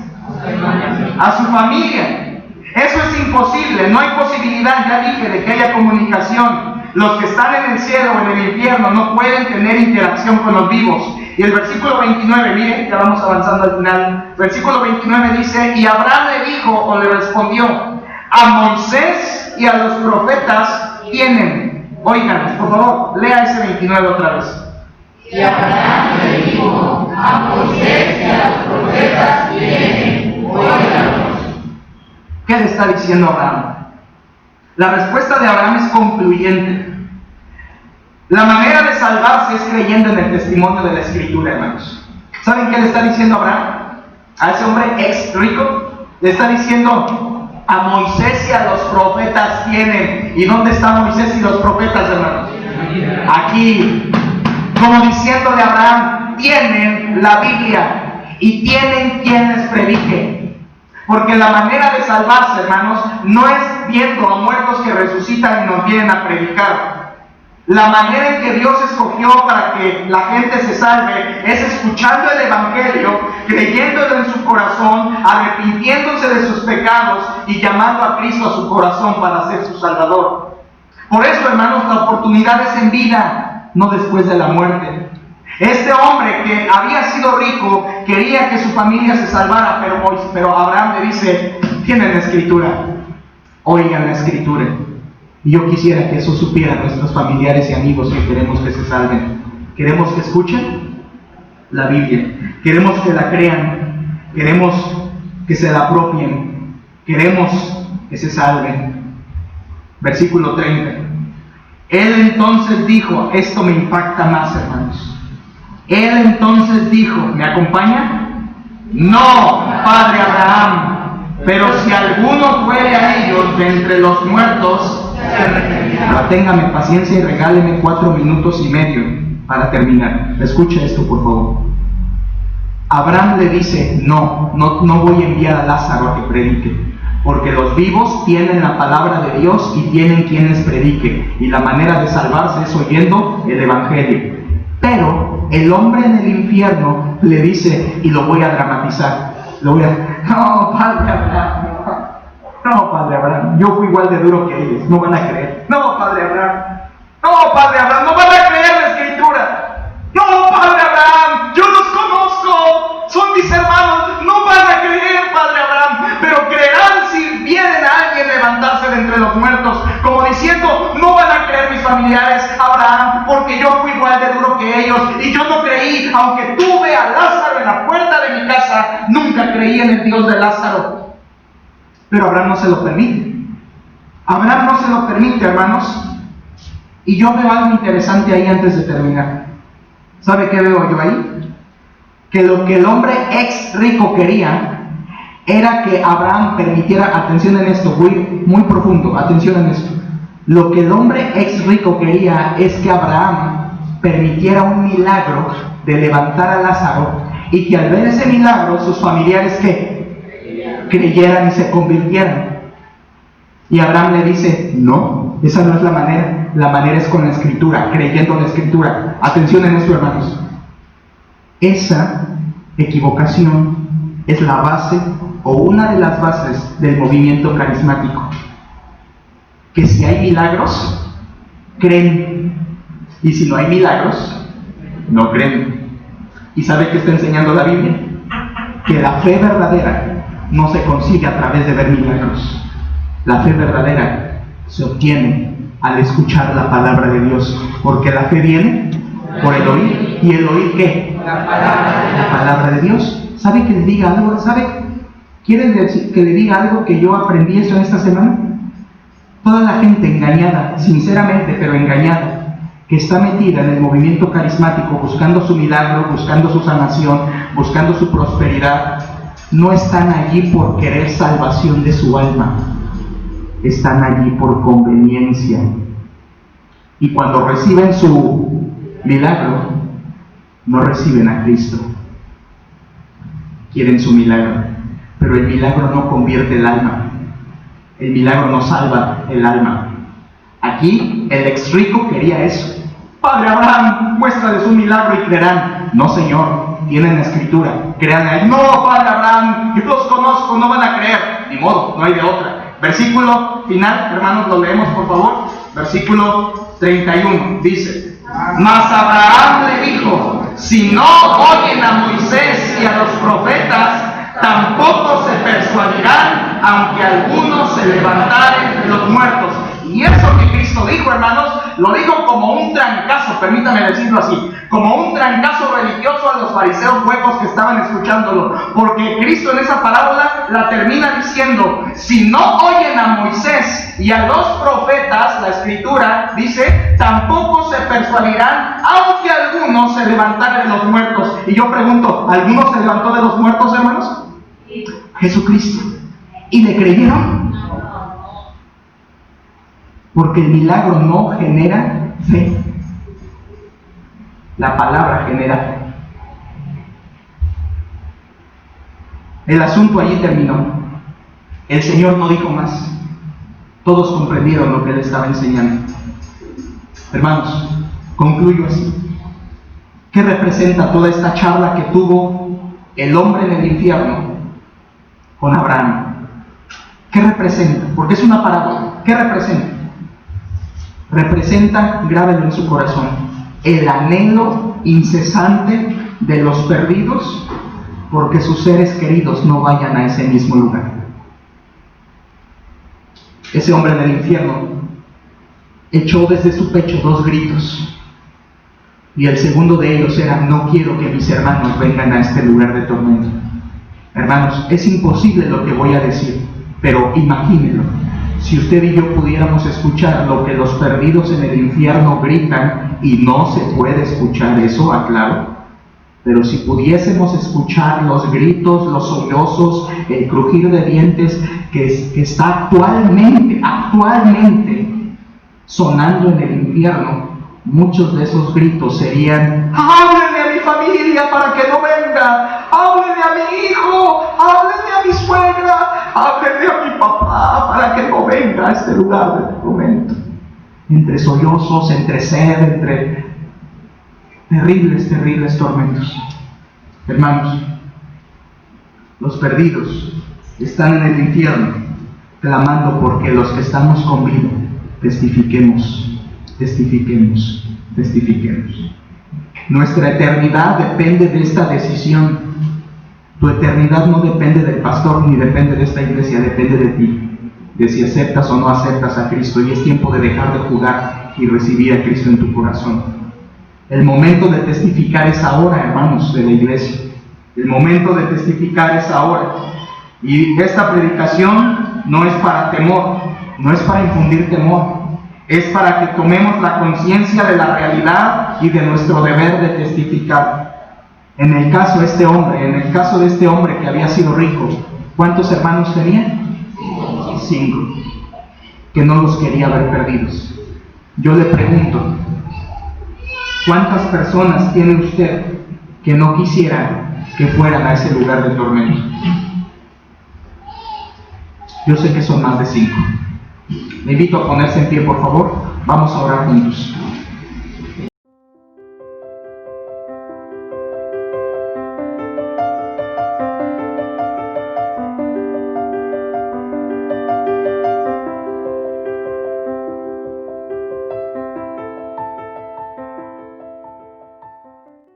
A su familia. Eso es imposible, no hay posibilidad, ya dije, de que haya comunicación. Los que están en el cielo o en el infierno no pueden tener interacción con los vivos. Y el versículo 29, miren, ya vamos avanzando al final. Versículo 29 dice: y Abraham le dijo o le respondió: a Moisés y a los profetas tienen. Oigan, por favor, lea ese 29 otra vez. Y Abraham le dijo: a Moisés y a los profetas tienen. Óiganlos. ¿Qué le está diciendo Abraham? La respuesta de Abraham es concluyente. La manera de salvarse es creyendo en el testimonio de la Escritura, hermanos. ¿Saben qué le está diciendo Abraham? A ese hombre ex rico, le está diciendo: a Moisés y a los profetas tienen. ¿Y dónde están Moisés y los profetas, hermanos? Aquí. Como diciéndole a Abraham: tienen la Biblia y tienen quienes prediquen. Porque la manera de salvarse, hermanos, no es viendo a muertos que resucitan y nos vienen a predicar. La manera en que Dios escogió para que la gente se salve es escuchando el Evangelio, creyéndolo en su corazón, arrepintiéndose de sus pecados y llamando a Cristo a su corazón para ser su Salvador. Por eso, hermanos, la oportunidad es en vida, no después de la muerte. Este hombre que había sido rico quería que su familia se salvara, pero Abraham le dice: tienen la Escritura, oigan la Escritura. Y yo quisiera que eso supieran nuestros familiares y amigos que queremos que se salven. Queremos que escuchen la Biblia, queremos que la crean, queremos que se la apropien, queremos que se salven. Versículo 30. Él entonces dijo, esto me impacta más, hermanos. Él entonces dijo, ¿me acompaña? No, padre Abraham, pero si alguno fuere a ellos de entre los muertos, ahora téngame paciencia y regáleme 4 minutos y medio para terminar. Escucha esto, por favor. Abraham le dice, no voy a enviar a Lázaro a que predique, porque los vivos tienen la palabra de Dios y tienen quienes prediquen, y la manera de salvarse es oyendo el Evangelio. Pero el hombre en el infierno le dice, y lo voy a dramatizar, no, padre Abraham, no, padre Abraham, yo fui igual de duro que ellos, no van a creer. No, padre Abraham, no van a creer la Escritura. No, padre Abraham, yo los conozco, son mis hermanos, no van a creer, padre Abraham, pero creerán si vienen a alguien levantarse de entre los muertos, como diciendo, no van a creer mis familiares, Abraham, porque yo fui igual de duro que ellos, y yo no creí, aunque tuve a Lázaro en la puerta de mi casa, nunca creí en el Dios de Lázaro. Pero Abraham no se lo permite. Abraham no se lo permite, hermanos. Y yo veo algo interesante ahí antes de terminar. ¿Sabe qué veo yo ahí? Que lo que el hombre ex rico quería era que Abraham permitiera, atención en esto, muy profundo, atención en esto. Lo que el hombre ex rico quería es que Abraham permitiera un milagro de levantar a Lázaro, y que al ver ese milagro sus familiares creyeran y se convirtieran. Y Abraham le dice, no, esa no es la manera es con la Escritura, creyendo en la Escritura. Atención en esto, hermanos. Esa equivocación es la base o una de las bases del movimiento carismático. Que si hay milagros, creen, y si no hay milagros, no creen. ¿Y sabe qué está enseñando la Biblia? Que la fe verdadera no se consigue a través de ver milagros. La fe verdadera se obtiene al escuchar la palabra de Dios, porque la fe viene por el oír. ¿Y el oír qué? La palabra de Dios. ¿Sabe que le diga algo? ¿Quieren decir que le diga algo que yo aprendí eso en esta semana? Toda la gente engañada, sinceramente, pero engañada, que está metida en el movimiento carismático, buscando su milagro, buscando su sanación, buscando su prosperidad, no están allí por querer salvación de su alma, están allí por conveniencia. Y cuando reciben su milagro, no reciben a Cristo. Quieren su milagro, pero el milagro no convierte el alma. El milagro no salva el alma. Aquí el ex rico quería eso. Padre Abraham, muéstrales un milagro y creerán. No, Señor, tienen la Escritura, crean ahí. No, Padre Abraham, yo los conozco, no van a creer. Ni modo, no hay de otra. Versículo final, hermanos, lo leemos por favor. Versículo 31, dice: mas Abraham le dijo, si no oyen a Moisés y a los profetas, tampoco se persuadirán, aunque algunos se levantaren de los muertos. Y eso que Cristo dijo, hermanos, lo dijo como un trancazo, permítame decirlo así, como un trancazo religioso a los fariseos huecos que estaban escuchándolo, porque Cristo en esa parábola la termina diciendo, si no oyen a Moisés y a los profetas, la Escritura dice, tampoco se persuadirán, aunque algunos se levantaren de los muertos. Y yo pregunto, ¿alguno se levantó de los muertos, hermanos? Jesucristo. ¿Y le creyeron? Porque el milagro no genera fe. La palabra genera fe. El asunto allí terminó. El Señor no dijo más. Todos comprendieron lo que Él estaba enseñando. Hermanos, concluyo así. ¿Qué representa toda esta charla que tuvo el hombre en el infierno con Abraham? ¿Qué representa? Porque es una parábola. ¿Qué representa? Representa, grábenlo en su corazón, el anhelo incesante de los perdidos porque sus seres queridos no vayan a ese mismo lugar. Ese hombre en el infierno echó desde su pecho 2 gritos, y el segundo de ellos era: no quiero que mis hermanos vengan a este lugar de tormento. Hermanos, es imposible lo que voy a decir, pero imagínenlo. Si usted y yo pudiéramos escuchar lo que los perdidos en el infierno gritan, y no se puede escuchar eso, aclaro, Pero si pudiésemos escuchar los gritos, los sollozos, el crujir de dientes que está actualmente sonando en el infierno, muchos de esos gritos serían: háblenle a mi familia para que no venga, háblenle a mi hijo, háblenle a mi suegra, háblenle a mi papá para que no venga a este lugar de tormento. Entre sollozos, entre sed, entre terribles tormentos. Hermanos, los perdidos están en el infierno clamando porque los que estamos con vida testifiquemos. Nuestra eternidad depende de esta decisión. Tu eternidad no depende del pastor ni depende de esta iglesia, depende de ti, de si aceptas o no aceptas a Cristo. Y es tiempo de dejar de jugar y recibir a Cristo en tu corazón. El momento de testificar es ahora, hermanos de la iglesia. El momento de testificar es ahora. Y esta predicación no es para temor, no es para infundir temor, es para que tomemos la conciencia de la realidad y de nuestro deber de testificar. En el caso de este hombre que había sido rico, ¿cuántos hermanos tenía? 5, que no los quería ver perdidos. Yo le pregunto, ¿cuántas personas tiene usted que no quisieran que fueran a ese lugar de tormento? Yo sé que son más de 5. Le invito a ponerse en pie, por favor. Vamos a orar juntos.